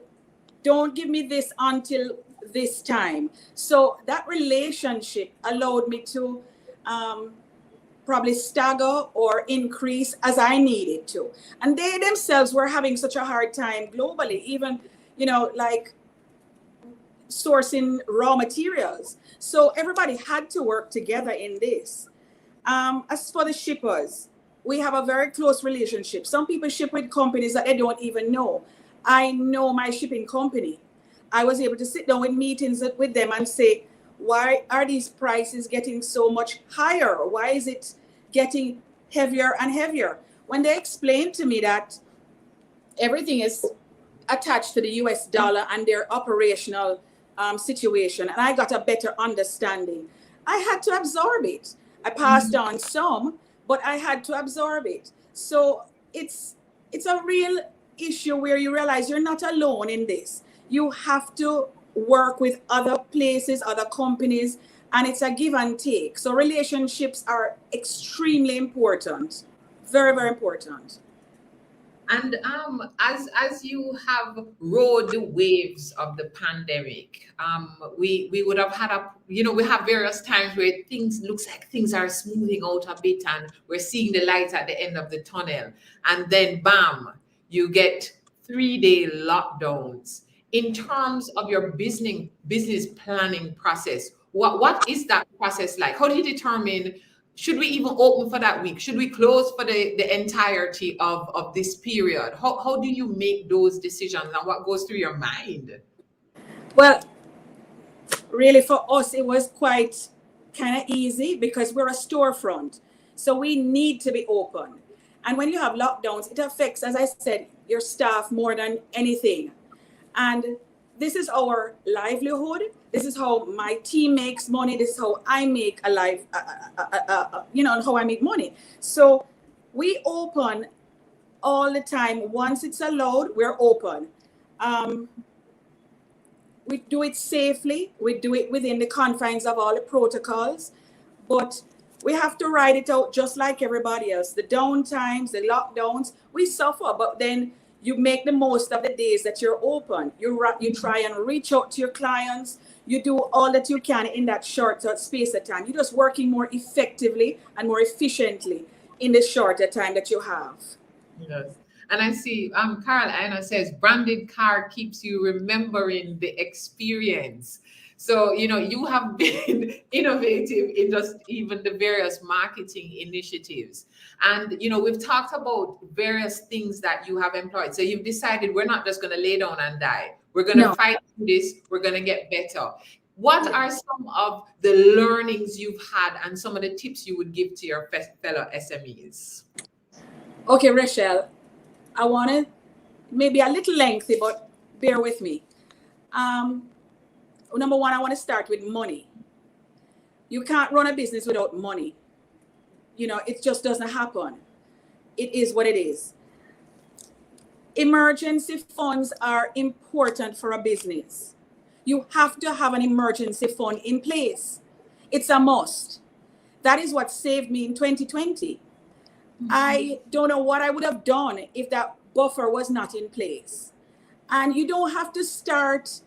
don't give me this until this time. So that relationship allowed me to probably stagger or increase as I needed to. And they themselves were having such a hard time globally, even, you know, like sourcing raw materials. So everybody had to work together in this. As for the shippers, we have a very close relationship. Some people ship with companies that they don't even know. I know my shipping company. I was able to sit down with meetings with them and say, why are these prices getting so much higher? Why is it getting heavier and heavier? When they explained to me that everything is attached to the US dollar and their operational situation, and I got a better understanding, I had to absorb it. I passed on some, but I had to absorb it. So it's a real issue where you realize you're not alone in this. You have to work with other places, other companies, and it's a give and take. So relationships are extremely important, very, very important. And as you have rode the waves of the pandemic, we would have had we have various times where things looks like things are smoothing out a bit and we're seeing the light at the end of the tunnel. And then bam, you get 3-day lockdowns. In terms of your business planning process, what is that process like? How do you determine, should we even open for that week? Should we close for the entirety of this period? How do you make those decisions and what goes through your mind? Well, really for us, it was quite kind of easy because we're a storefront. So we need to be open. And when you have lockdowns, it affects, as I said, your staff more than anything. And this is our livelihood. This is how my team makes money. This is how I make how I make money. So we open all the time. Once it's allowed, we're open. We do it safely. We do it within the confines of all the protocols. But we have to ride it out just like everybody else. The downtimes, the lockdowns, we suffer. But then you make the most of the days that you're open. You try and reach out to your clients. You do all that you can in that short space of time. You're just working more effectively and more efficiently in the shorter time that you have. Yes. And I see Carol Anna says branded card keeps you remembering the experience. So, you have been innovative in just even the various marketing initiatives. And, we've talked about various things that you have employed. So you've decided we're not just going to lay down and die. We're going to fight through this. We're going to get better. What are some of the learnings you've had and some of the tips you would give to your fellow SMEs? Okay, Rochelle, I want to maybe a little lengthy, but bear with me. Number one, I want to start with money. You can't run a business without money. It just doesn't happen. It is what it is. Emergency funds are important for a business. You have to have an emergency fund in place. It's a must. That is what saved me in 2020. I don't know what I would have done if that buffer was not in place. And you don't have to start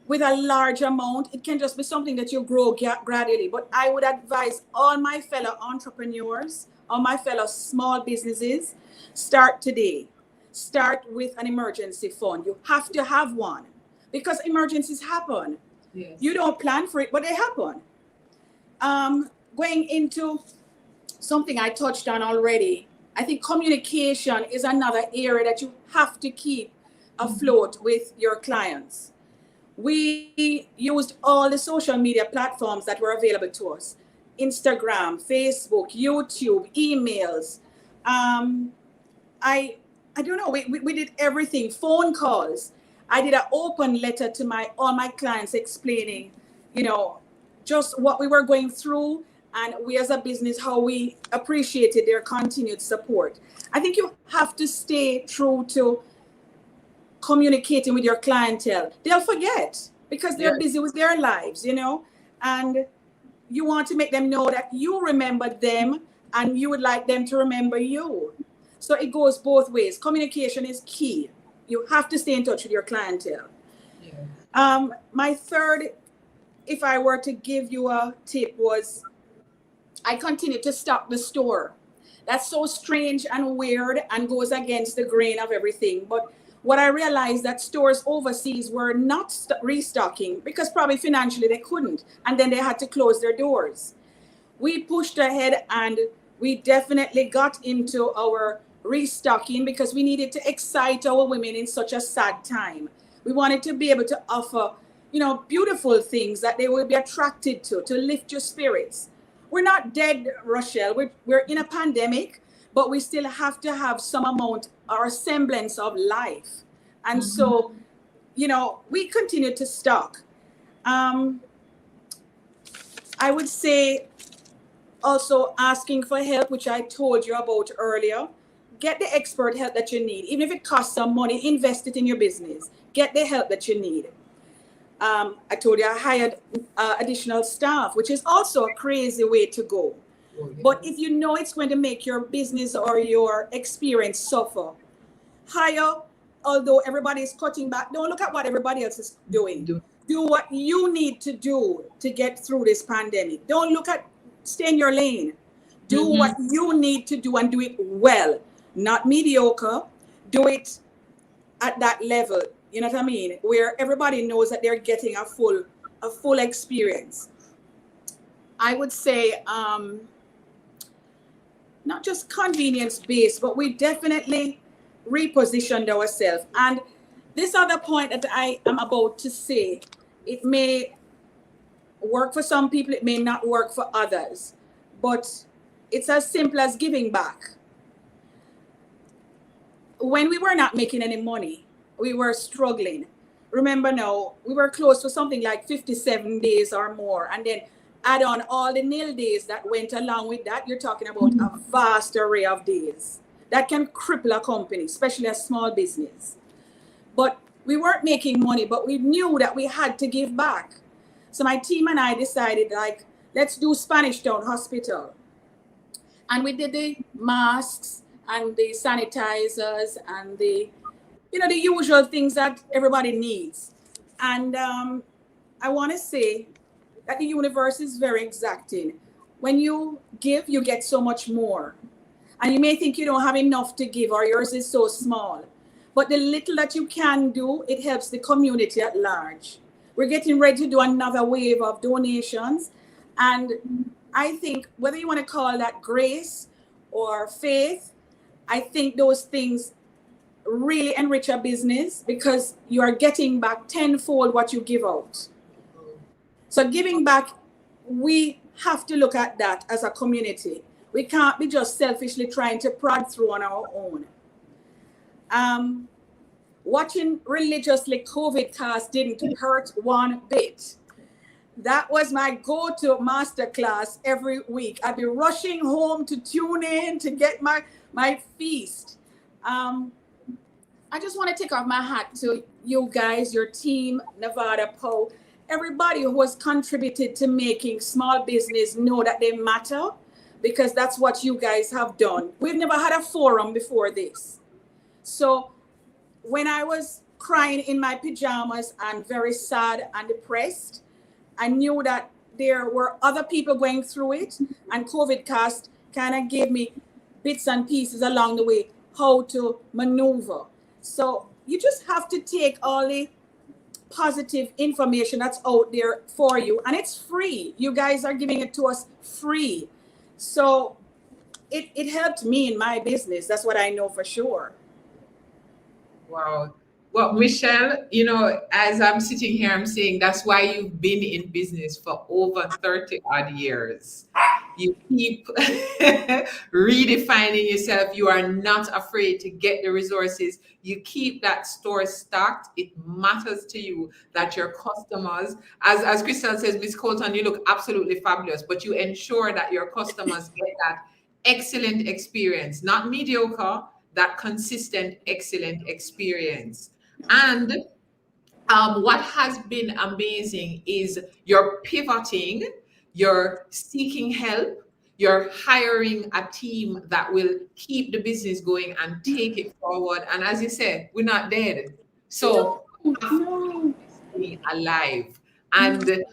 with a large amount. It can just be something that you grow gradually. But I would advise all my fellow entrepreneurs, all my fellow small businesses, start today. Start with an emergency fund. You have to have one because emergencies happen. Yes. You don't plan for it, but they happen. Going into something I touched on already, I think communication is another area that you have to keep afloat with your clients. We used all the social media platforms that were available to us. Instagram, Facebook, YouTube, emails. I don't know, we did everything, phone calls. I did an open letter to all my clients explaining, just what we were going through and we as a business, how we appreciated their continued support. I think you have to stay true to communicating with your clientele. They'll forget because they're busy with their lives, and you want to make them know that you remember them and you would like them to remember you. So it goes both ways. Communication is key. You have to stay in touch with your clientele. Yeah. My third, if I were to give you a tip, was I continue to stock the store. That's so strange and weird and goes against the grain of everything. But what I realized that stores overseas were not restocking because probably financially they couldn't. And then they had to close their doors. We pushed ahead and we definitely got into our restocking because we needed to excite our women in such a sad time. We wanted to be able to offer, beautiful things that they will be attracted to lift your spirits. We're not dead, Rochelle. We're in a pandemic, but we still have to have some amount or semblance of life. And so, we continue to stock. I would say also asking for help, which I told you about earlier. Get the expert help that you need. Even if it costs some money, invest it in your business. Get the help that you need. I told you I hired additional staff, which is also a crazy way to go. Oh, yeah. But if you know it's going to make your business or your experience suffer, hire, although everybody is cutting back, don't look at what everybody else is doing. Do what you need to do to get through this pandemic. Don't stay in your lane. Do what you need to do and do it well, not mediocre. Do it at that level. You know what I mean? Where everybody knows that they're getting a full experience. I would say not just convenience-based, but we definitely repositioned ourselves. And this other point that I am about to say, it may work for some people, it may not work for others, but it's as simple as giving back. When we were not making any money, we were struggling. Remember now, we were close to something like 57 days or more. And then add on all the nil days that went along with that. You're talking about a vast array of days that can cripple a company, especially a small business. But we weren't making money, but we knew that we had to give back. So my team and I decided, let's do Spanish Town Hospital. And we did the masks and the sanitizers and the usual things that everybody needs. And I want to say that the universe is very exacting. When you give, you get so much more. And you may think you don't have enough to give or yours is so small. But the little that you can do, it helps the community at large. We're getting ready to do another wave of donations. And I think whether you want to call that grace or faith, I think those things really enrich a business because you are getting back tenfold what you give out. So giving back, we have to look at that as a community. We can't be just selfishly trying to prod through on our own. Watching religiously CovidCast didn't hurt one bit. That was my go-to masterclass every week. I'd be rushing home to tune in to get my feast. I just want to take off my hat to you guys, your team, Nevada Poe, everybody who has contributed to making small business know that they matter, because that's what you guys have done. We've never had a forum before this. So when I was crying in my pajamas and very sad and depressed, I knew that there were other people going through it, and CovidCast kind of gave me bits and pieces along the way how to maneuver. So you just have to take all the positive information that's out there for you, and it's free. You guys are giving it to us free. So it helped me in my business. That's what I know for sure. Wow. Well, Michele, you know, as I'm sitting here, I'm saying that's why you've been in business for over 30 odd years. You keep redefining yourself. You are not afraid to get the resources. You keep that store stocked. It matters to you that your customers, as Crystal says, Miss Coulton, you look absolutely fabulous, but you ensure that your customers get that excellent experience, not mediocre, that consistent, excellent experience. And what has been amazing is you're pivoting, you're seeking help, you're hiring a team that will keep the business going and take it forward. And as you said, we're not dead. So stay alive. And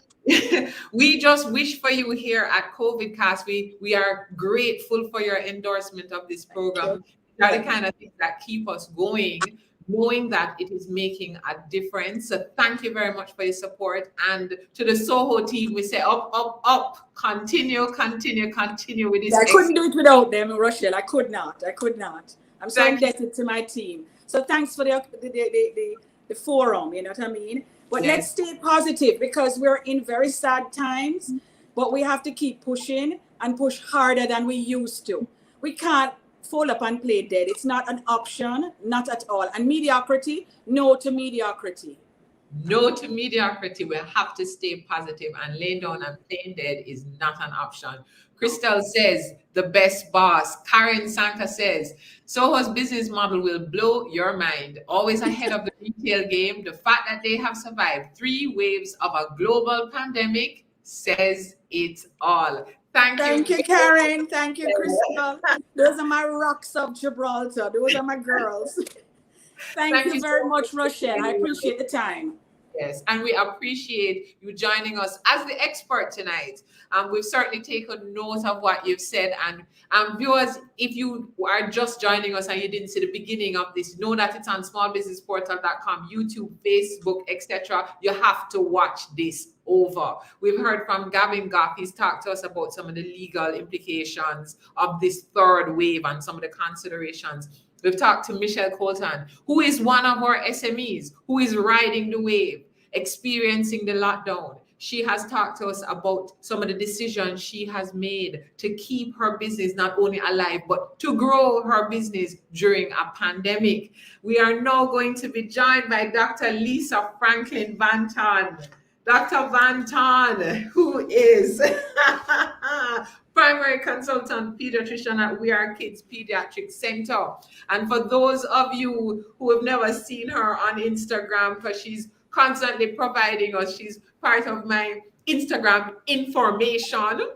we just wish for you here at CovidCast. We are grateful for your endorsement of this program. These are the kind of things that keep us going, knowing that it is making a difference. So thank you very much for your support. And to the Soho team, we say up, up, up. Continue with this. I couldn't do it without them, Rochelle. I could not. I'm so indebted to my team. So thanks for the forum, you know what I mean? But let's stay positive, because we're in very sad times, but we have to keep pushing and push harder than we used to. We can't fold up and play dead. It's not an option, not at all. And mediocrity, no to mediocrity. No to mediocrity. We have to stay positive, and laying down and playing dead is not an option. Crystal says, the best boss. Karen Sanka says, Soho's business model will blow your mind. Always ahead of the retail game. The fact that they have survived 3 waves of a global pandemic says it all. Thank you, Karen. Thank you, Crystal. Those are my rocks of Gibraltar. Those are my girls. Thank you very much, Rochelle. I appreciate the time. Yes, and we appreciate you joining us as the expert tonight. We've certainly taken note of what you've said. And viewers, if you are just joining us and you didn't see the beginning of this, know that it's on smallbusinessportal.com, YouTube, Facebook, etc. You have to watch this over. We've heard from Gavin Goffe. He's talked to us about some of the legal implications of this 3rd wave and some of the considerations. We've talked to Michele Coulton, who is one of our SMEs, who is riding the wave, experiencing the lockdown. She has talked to us about some of the decisions she has made to keep her business not only alive, but to grow her business during a pandemic. We are now going to be joined by Dr. Lisa Franklin-Banton. Dr. Banton, who is primary consultant pediatrician at We Are Kids Paediatric Center. And for those of you who have never seen her on Instagram, because she's constantly providing us, she's part of my Instagram information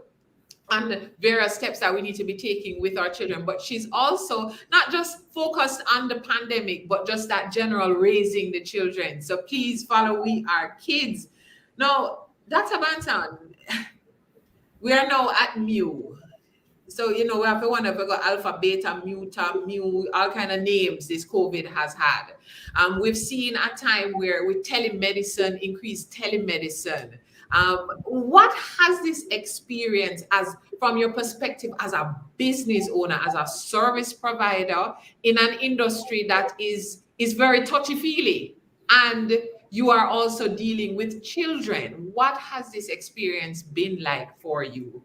on various steps that we need to be taking with our children. But she's also not just focused on the pandemic, but just that general raising the children. So please follow We Are Kids. Now, Dr. Banton, we are now at Mew. So, you know, we have to wonder if we got alpha, beta, mu, all kind of names this COVID has had. We've seen a time where with telemedicine, increased telemedicine. What has this experience as from your perspective as a business owner, as a service provider in an industry that is very touchy-feely, and you are also dealing with children? What has this experience been like for you?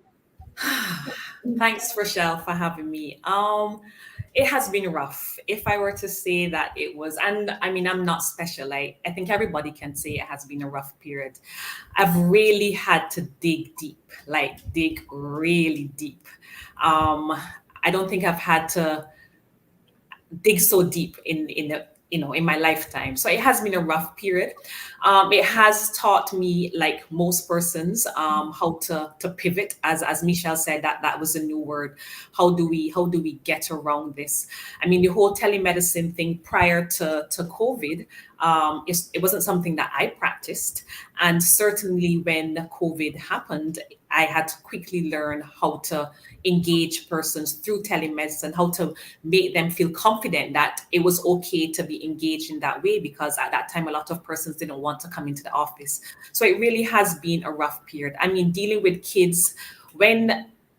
Thanks, Rochelle, for having me. It has been rough. If I were to say that it was, and I mean, I'm not special. I think everybody can say it has been a rough period. I've really had to dig deep, like dig really deep. I don't think I've had to dig so deep in my lifetime. So it has been a rough period. It has taught me, like most persons, how to pivot. As Michele said, that was a new word. How do we get around this? I mean, the whole telemedicine thing prior to COVID, it wasn't something that I practiced. And certainly when COVID happened, I had to quickly learn how to engage persons through telemedicine, how to make them feel confident that it was okay to be engaged in that way, because at that time, a lot of persons didn't want to come into the office. So it really has been a rough period. I mean, dealing with kids,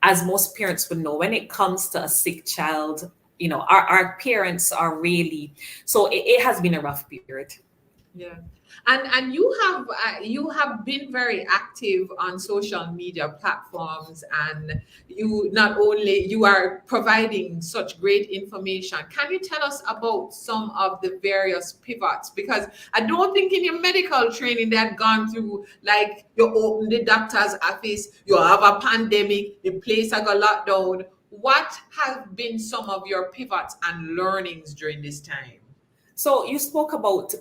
as most parents would know, when it comes to a sick child, you know, our parents are really, so it has been a rough period. Yeah, and you have been very active on social media platforms, and you are providing such great information. Can you tell us about some of the various pivots? Because I don't think in your medical training they had gone through, like, you open the doctor's office, you have a pandemic, the place I got locked down. What have been some of your pivots and learnings during this time? So you spoke about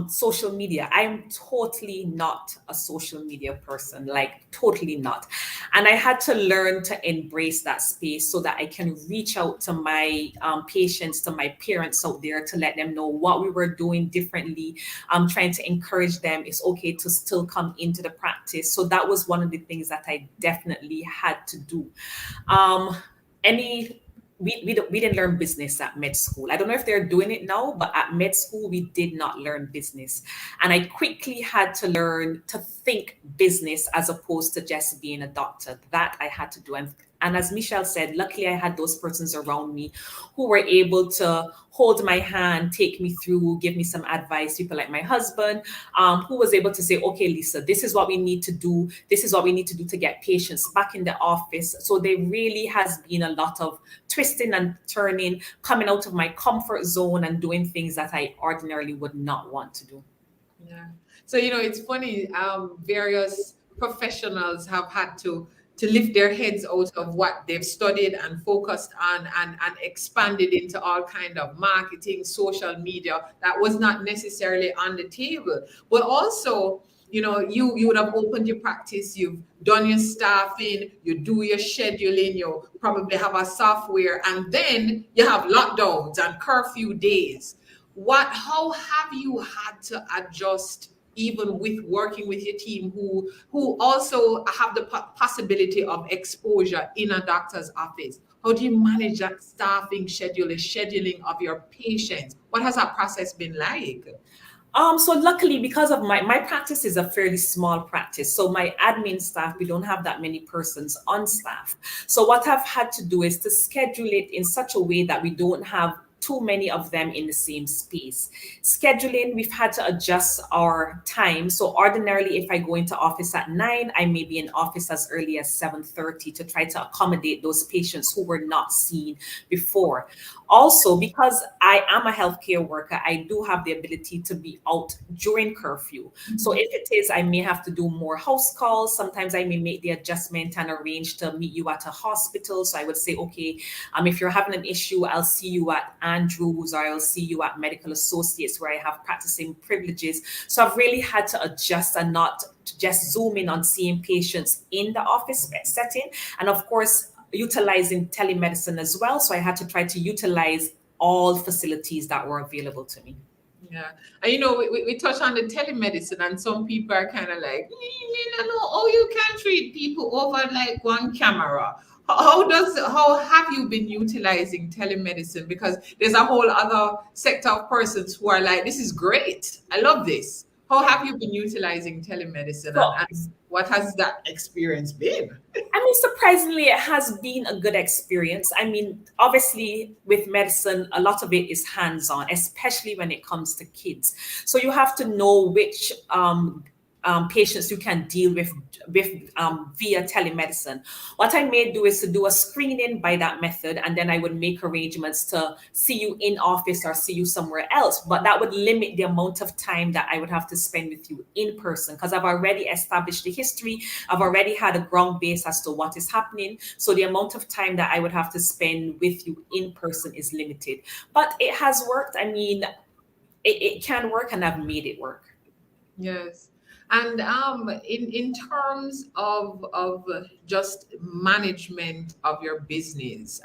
social media. I'm totally not a social media person, like totally not. And I had to learn to embrace that space so that I can reach out to my patients, to my parents out there, to let them know what we were doing differently. I'm trying to encourage them it's okay to still come into the practice. So that was one of the things that I definitely had to do. We didn't learn business at med school. I don't know if they're doing it now, but at med school, we did not learn business. And I quickly had to learn to think business as opposed to just being a doctor. That I had to do. And as Michele said, luckily I had those persons around me who were able to hold my hand, take me through, give me some advice. People like my husband, who was able to say, okay, Lisa, this is what we need to do. This is what we need to do to get patients back in the office. So there really has been a lot of twisting and turning, coming out of my comfort zone and doing things that I ordinarily would not want to do. Yeah. So, you know, it's funny, various professionals have had to lift their heads out of what they've studied and focused on and expanded into all kind of marketing, social media that was not necessarily on the table. But also, you know, you would have opened your practice, you've done your staffing, you do your scheduling, you probably have a software, and then you have lockdowns and curfew days. How have you had to adjust, even with working with your team who also have the possibility of exposure in a doctor's office? How do you manage that staffing scheduling of your patients? What has that process been like? So luckily, because of my practice is a fairly small practice. So my admin staff, we don't have that many persons on staff. So what I've had to do is to schedule it in such a way that we don't have too many of them in the same space. Scheduling, we've had to adjust our time. So ordinarily, if I go into office at 9, I may be in office as early as 7:30 to try to accommodate those patients who were not seen before. Also, because I am a healthcare worker, I do have the ability to be out during curfew. So if it is, I may have to do more house calls. Sometimes I may make the adjustment and arrange to meet you at a hospital. So I would say, okay, if you're having an issue, I'll see you at Andrews, or I'll see you at Medical Associates, where I have practicing privileges. So I've really had to adjust and not just zoom in on seeing patients in the office setting. And of course, utilizing telemedicine as well. So I had to try to utilize all facilities that were available to me. Yeah. And you know, we touch on the telemedicine, and some people are kind of like, no, oh, you can treat people over like one camera. How have you been utilizing telemedicine? Because there's a whole other sector of persons who are like, this is great. I love this. How have you been utilizing telemedicine, So, and what has that experience been? I mean, surprisingly, it has been a good experience. I mean, obviously, with medicine, a lot of it is hands-on, especially when it comes to kids. So you have to know which patients you can deal with via telemedicine. What I may do is to do a screening by that method, and then I would make arrangements to see you in office or see you somewhere else. But that would limit the amount of time that I would have to spend with you in person, because I've already established the history. I've already had a ground base as to what is happening. So the amount of time that I would have to spend with you in person is limited. But it has worked. I mean, it can work, and I've made it work. Yes. And in terms of just management of your business,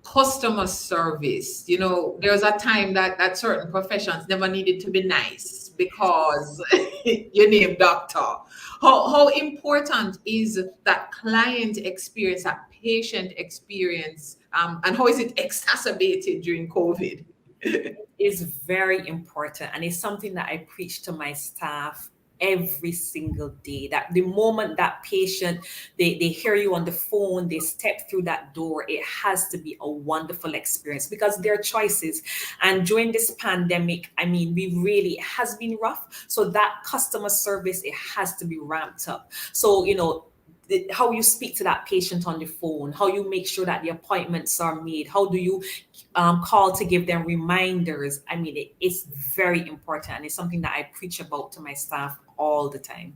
customer service, you know, there was a time that certain professions never needed to be nice because you name doctor. How important is that client experience, that patient experience, and how is it exacerbated during COVID? Is very important, and it's something that I preach to my staff every single day, that the moment that patient they hear you on the phone, they step through that door, it has to be a wonderful experience, because their choices. And during this pandemic, I mean, it has been rough, so that customer service, it has to be ramped up. So, you know, how you speak to that patient on the phone, how you make sure that the appointments are made, how do you call to give them reminders. I mean, it's very important, and it's something that I preach about to my staff all the time.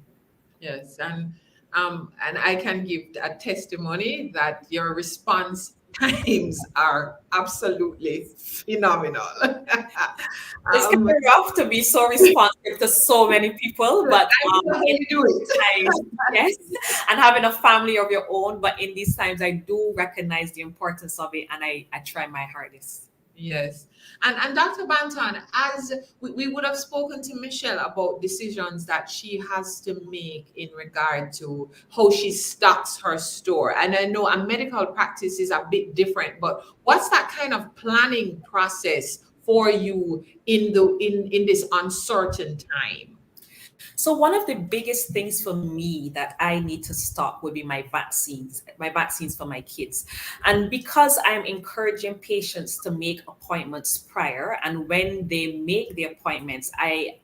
Yes, and I can give a testimony that your response times are absolutely phenomenal. It's kind of rough to be so responsive to so many people, but you do it. times, yes, and having a family of your own. But in these times, I do recognize the importance of it, and I try my hardest. Yes. And Dr. Banton, as we would have spoken to Michele about decisions that she has to make in regard to how she stocks her store. And I know a medical practice is a bit different, but what's that kind of planning process for you in this uncertain time? So one of the biggest things for me that I need to stock would be my vaccines for my kids. And because I'm encouraging patients to make appointments prior, and when they make the appointments, I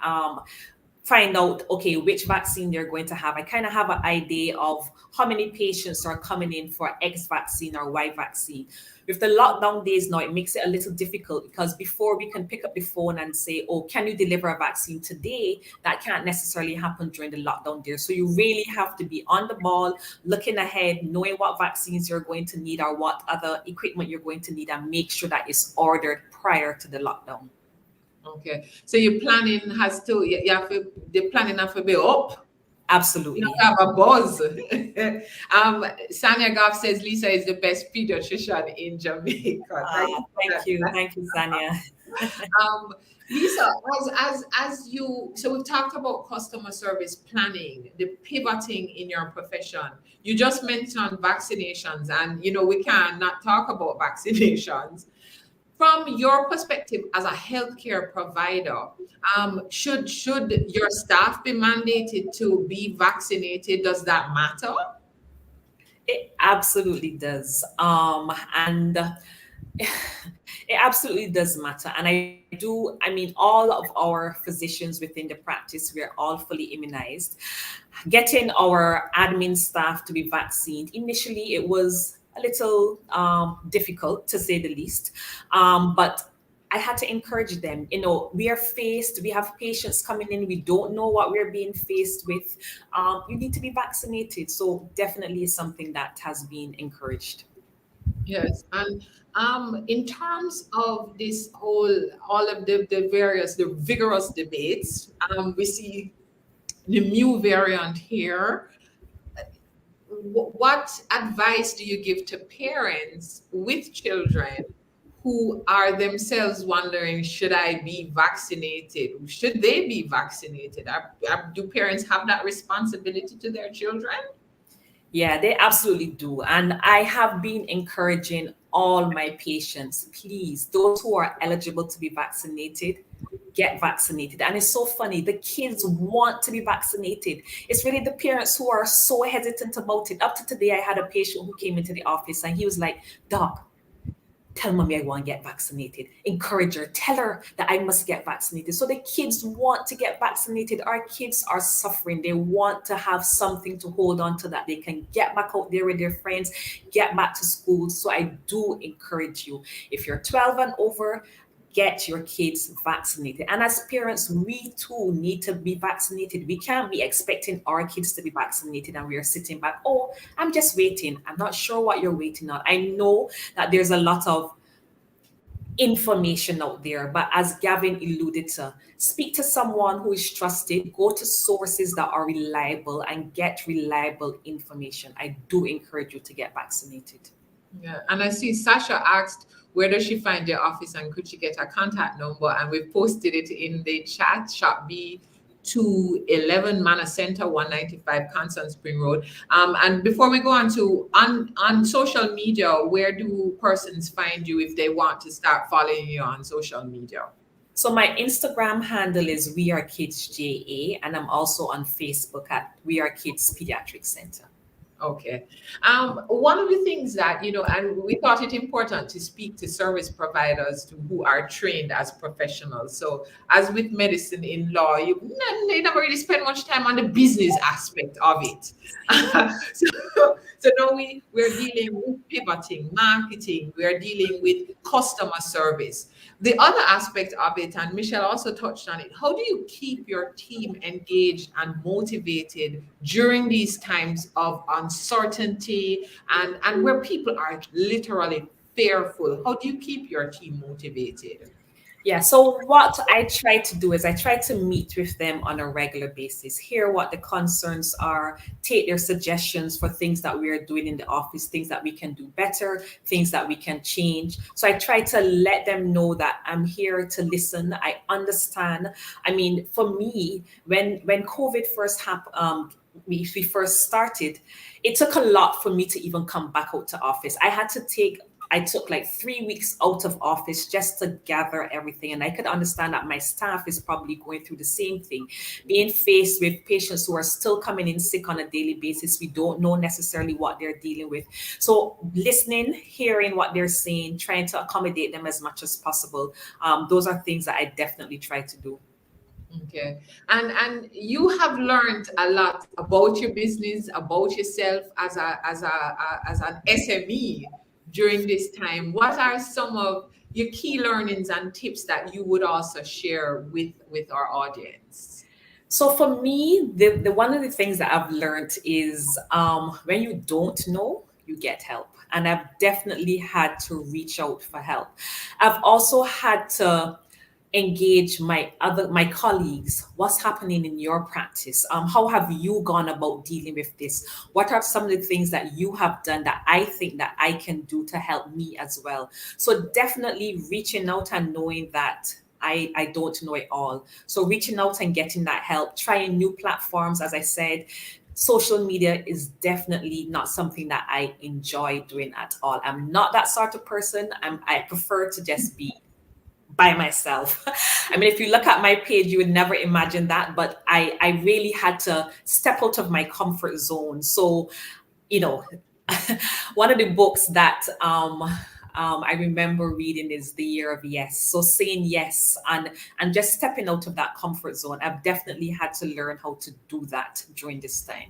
find out, okay, which vaccine they're going to have. I kind of have an idea of how many patients are coming in for X vaccine or Y vaccine. With the lockdown days now, it makes it a little difficult, because before we can pick up the phone and say, oh, can you deliver a vaccine today? That can't necessarily happen during the lockdown days. So you really have to be on the ball, looking ahead, knowing what vaccines you're going to need or what other equipment you're going to need, and make sure that it's ordered prior to the lockdown. Okay, so your planning has to, the planning have to be up. Absolutely. You have a buzz. Sanya Goffe says Lisa is the best pediatrician in Jamaica. Thank you, Sanya. Lisa, as you, so we've talked about customer service planning, the pivoting in your profession. You just mentioned vaccinations, and you know we cannot talk about vaccinations. From your perspective as a healthcare provider, should your staff be mandated to be vaccinated? Does that matter? It absolutely does. And it absolutely does matter. And I mean, all of our physicians within the practice, we're all fully immunized. Getting our admin staff to be vaccinated, initially it was a little difficult, to say the least. But I had to encourage them. You know, we have patients coming in, we don't know what we're being faced with. You need to be vaccinated. So definitely is something that has been encouraged. Yes, and in terms of this all of the vigorous debates, we see the new variant here. What advice do you give to parents with children who are themselves wondering, should I be vaccinated? Should they be vaccinated? Do parents have that responsibility to their children? Yeah, they absolutely do. And I have been encouraging all my patients, please, those who are eligible to be vaccinated, get vaccinated. And it's so funny, the kids want to be vaccinated. It's really the parents who are so hesitant about it. Up to today, I had a patient who came into the office and he was like, Doc, tell mommy I want to get vaccinated. Encourage her. Tell her that I must get vaccinated. So the kids want to get vaccinated. Our kids are suffering. They want to have something to hold on to that they can get back out there with their friends, get back to school. So I do encourage you. If you're 12 and over, get your kids vaccinated. And as parents, we too need to be vaccinated. We can't be expecting our kids to be vaccinated and we are sitting back, oh, I'm just waiting. I'm not sure what you're waiting on. I know that there's a lot of information out there, but as Gavin alluded to, speak to someone who is trusted, go to sources that are reliable and get reliable information. I do encourage you to get vaccinated. Yeah, and I see Sasha asked, where does she find your office and could she get a contact number? And we've posted it in the chat, shop B 211 Manor Center, 195 Constant Spring Road. And before we go on to on social media, where do persons find you if they want to start following you on social media? So my Instagram handle is We Are Kids JA, and I'm also on Facebook at We Are Kids Paediatric Center. Okay. One of the things that, and we thought it important to speak to service providers who are trained as professionals. So as with medicine in law, you never really spend much time on the business aspect of it. So now we're dealing with pivoting, marketing, we're dealing with customer service. The other aspect of it, and Michele also touched on it, how do you keep your team engaged and motivated during these times of uncertainty and where people are literally fearful? How do you keep your team motivated? Yeah, so what I try to do is I try to meet with them on a regular basis, hear what the concerns are, take their suggestions for things that we are doing in the office, things that we can do better, things that we can change. So I try to let them know that I'm here to listen. I understand. I mean, for me, when COVID first happened, we first started, it took a lot for me to even come back out to office. I took like 3 weeks out of office just to gather everything. And I could understand that my staff is probably going through the same thing, being faced with patients who are still coming in sick on a daily basis. We don't know necessarily what they're dealing with. So listening, hearing what they're saying, trying to accommodate them as much as possible. Those are things that I definitely try to do. Okay. And you have learned a lot about your business, about yourself as an SME during this time. What are some of your key learnings and tips that you would also share with our audience? So for me, the one of the things that I've learned is when you don't know, you get help. And I've definitely had to reach out for help. I've also had to engage my colleagues. What's happening in your practice? How have you gone about dealing with this? What are some of the things that you have done that I think that I can do to help me as well? So definitely reaching out and knowing that I don't know it all. So reaching out and getting that help, trying new platforms, as I said. Social media is definitely not something that I enjoy doing at all. I'm not that sort of person. I prefer to just be by myself. I mean, if you look at my page, you would never imagine that, but I really had to step out of my comfort zone. So, one of the books that I remember reading is The Year of Yes. So saying yes and just stepping out of that comfort zone. I've definitely had to learn how to do that during this time.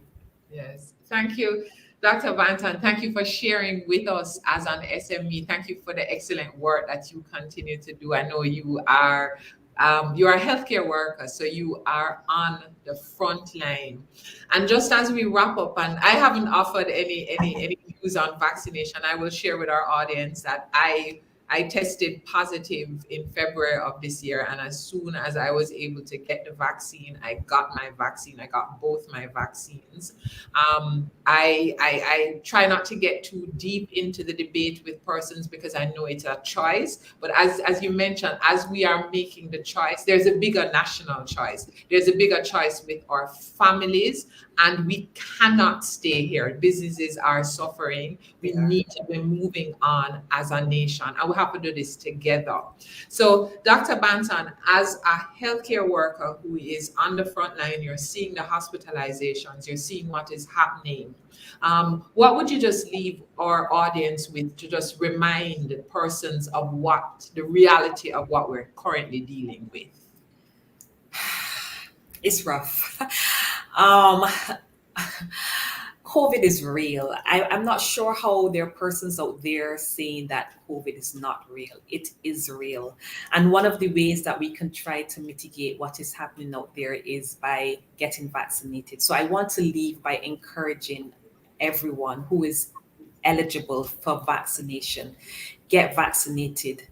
Yes. Thank you, Dr. Banton. Thank you for sharing with us as an SME. Thank you for the excellent work that you continue to do. I know you are a healthcare worker, so you are on the front line. And just as we wrap up, and I haven't offered any views on vaccination, I will share with our audience that I tested positive in February of this year. And as soon as I was able to get the vaccine, I got my vaccine. I got both my vaccines. I try not to get too deep into the debate with persons because I know it's a choice. But as you mentioned, as we are making the choice, there's a bigger national choice. There's a bigger choice with our families and we cannot stay here. Businesses are suffering. We need to be moving on as a nation, and we have to do this together. So, Dr. Banton, as a healthcare worker who is on the front line, you're seeing the hospitalizations, you're seeing what is happening. What would you just leave our audience with to just remind persons of what the reality of what we're currently dealing with? It's rough. COVID is real. I'm not sure how there are persons out there saying that COVID is not real. It is real. And one of the ways that we can try to mitigate what is happening out there is by getting vaccinated. So I want to leave by encouraging everyone who is eligible for vaccination, get vaccinated.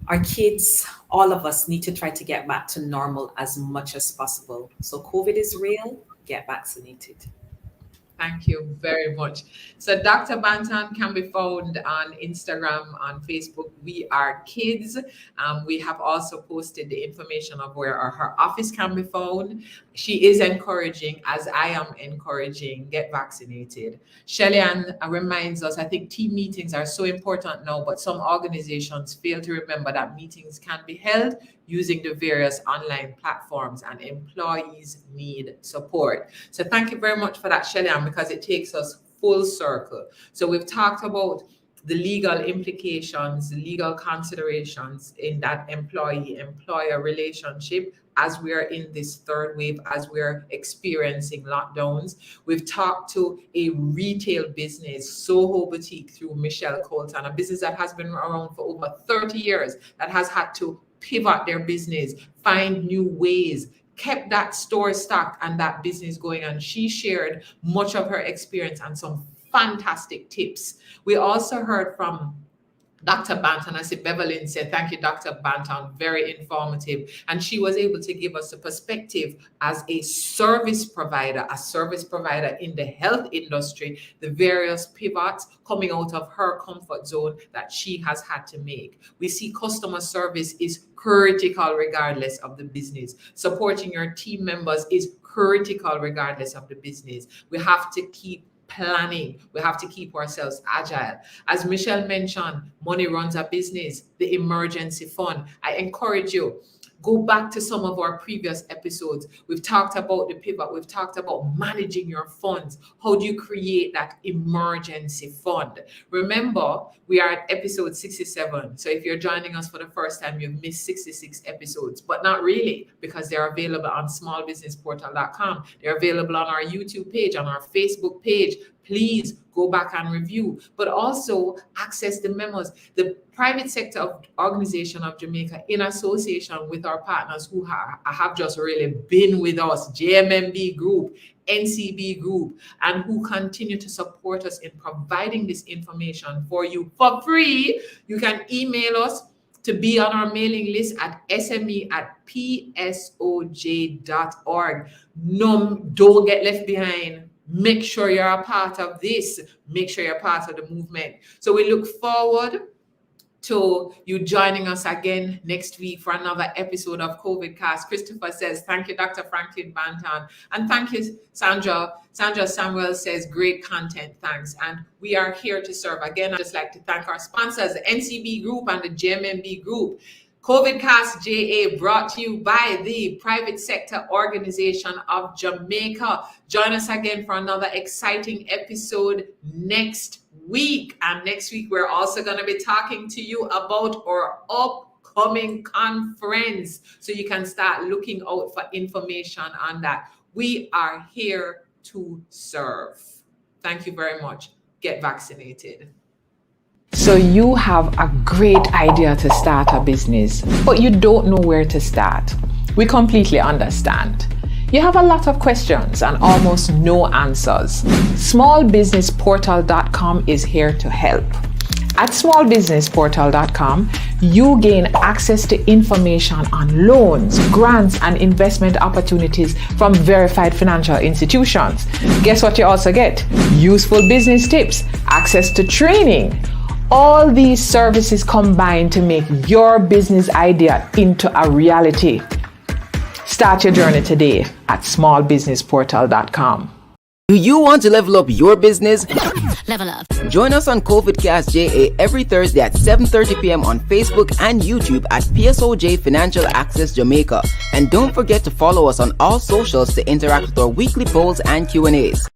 Our kids, all of us need to try to get back to normal as much as possible. So COVID is real, get vaccinated. Thank you very much. So Dr. Banton can be found on Instagram, on Facebook. We Are Kids. We have also posted the information of where her office can be found. She is encouraging, as I am encouraging, get vaccinated. Shelley-Ann reminds us, I think team meetings are so important now, but some organizations fail to remember that meetings can be held using the various online platforms, and employees need support. So thank you very much for that, Shelley-Ann, because it takes us full circle. So we've talked about the legal implications, legal considerations in that employee-employer relationship as we are in this third wave, as we're experiencing lockdowns. We've talked to a retail business, Soho Boutique, through Michele Coulton, a business that has been around for over 30 years, that has had to pivot their business, find new ways, kept that store stocked and that business going. And she shared much of her experience and some fantastic tips. We also heard from Dr. Banton, as Beverlyn said, thank you, Dr. Banton, very informative. And she was able to give us a perspective as a service provider in the health industry, the various pivots coming out of her comfort zone that she has had to make. We see customer service is critical regardless of the business. Supporting your team members is critical regardless of the business. We have to keep planning. We have to keep ourselves agile. As Michele mentioned, money runs a business, the emergency fund. I encourage you, go back to some of our previous episodes. We've talked about the pivot. We've talked about managing your funds. How do you create that emergency fund? Remember, we are at episode 67. So if you're joining us for the first time, you've missed 66 episodes, but not really, because they're available on smallbusinessportal.com. They're available on our YouTube page, on our Facebook page. Please go back and review, but also access the memos. The private sector organization of Jamaica, in association with our partners who have just really been with us, JMMB Group, NCB Group, and who continue to support us in providing this information for you for free. You can email us to be on our mailing list at sme@psoj.org. No, don't get left behind. Make sure you're a part of this. Make sure you're part of the movement. So we look forward to you joining us again next week for another episode of CovidCast. Christopher says, thank you, Dr. Franklin-Banton. And thank you, Sandra. Sandra Samuel says, great content, thanks. And we are here to serve. Again, I'd just like to thank our sponsors, the NCB Group and the JMMB Group. CovidCastja brought to you by the Private Sector Organization of Jamaica. Join us again for another exciting episode next week. And next week, we're also going to be talking to you about our upcoming conference. So you can start looking out for information on that. We are here to serve. Thank you very much. Get vaccinated. So you have a great idea to start a business, but you don't know where to start. We completely understand. You have a lot of questions and almost no answers. Smallbusinessportal.com is here to help. At smallbusinessportal.com, you gain access to information on loans, grants, and investment opportunities from verified financial institutions. Guess what you also get? Useful business tips, access to training. All these services combine to make your business idea into a reality. Start your journey today at smallbusinessportal.com. Do you want to level up your business? Level up. Join us on CovidCastja every Thursday at 7:30 p.m. on Facebook and YouTube at PSOJ Financial Access Jamaica. And don't forget to follow us on all socials to interact with our weekly polls and Q&As.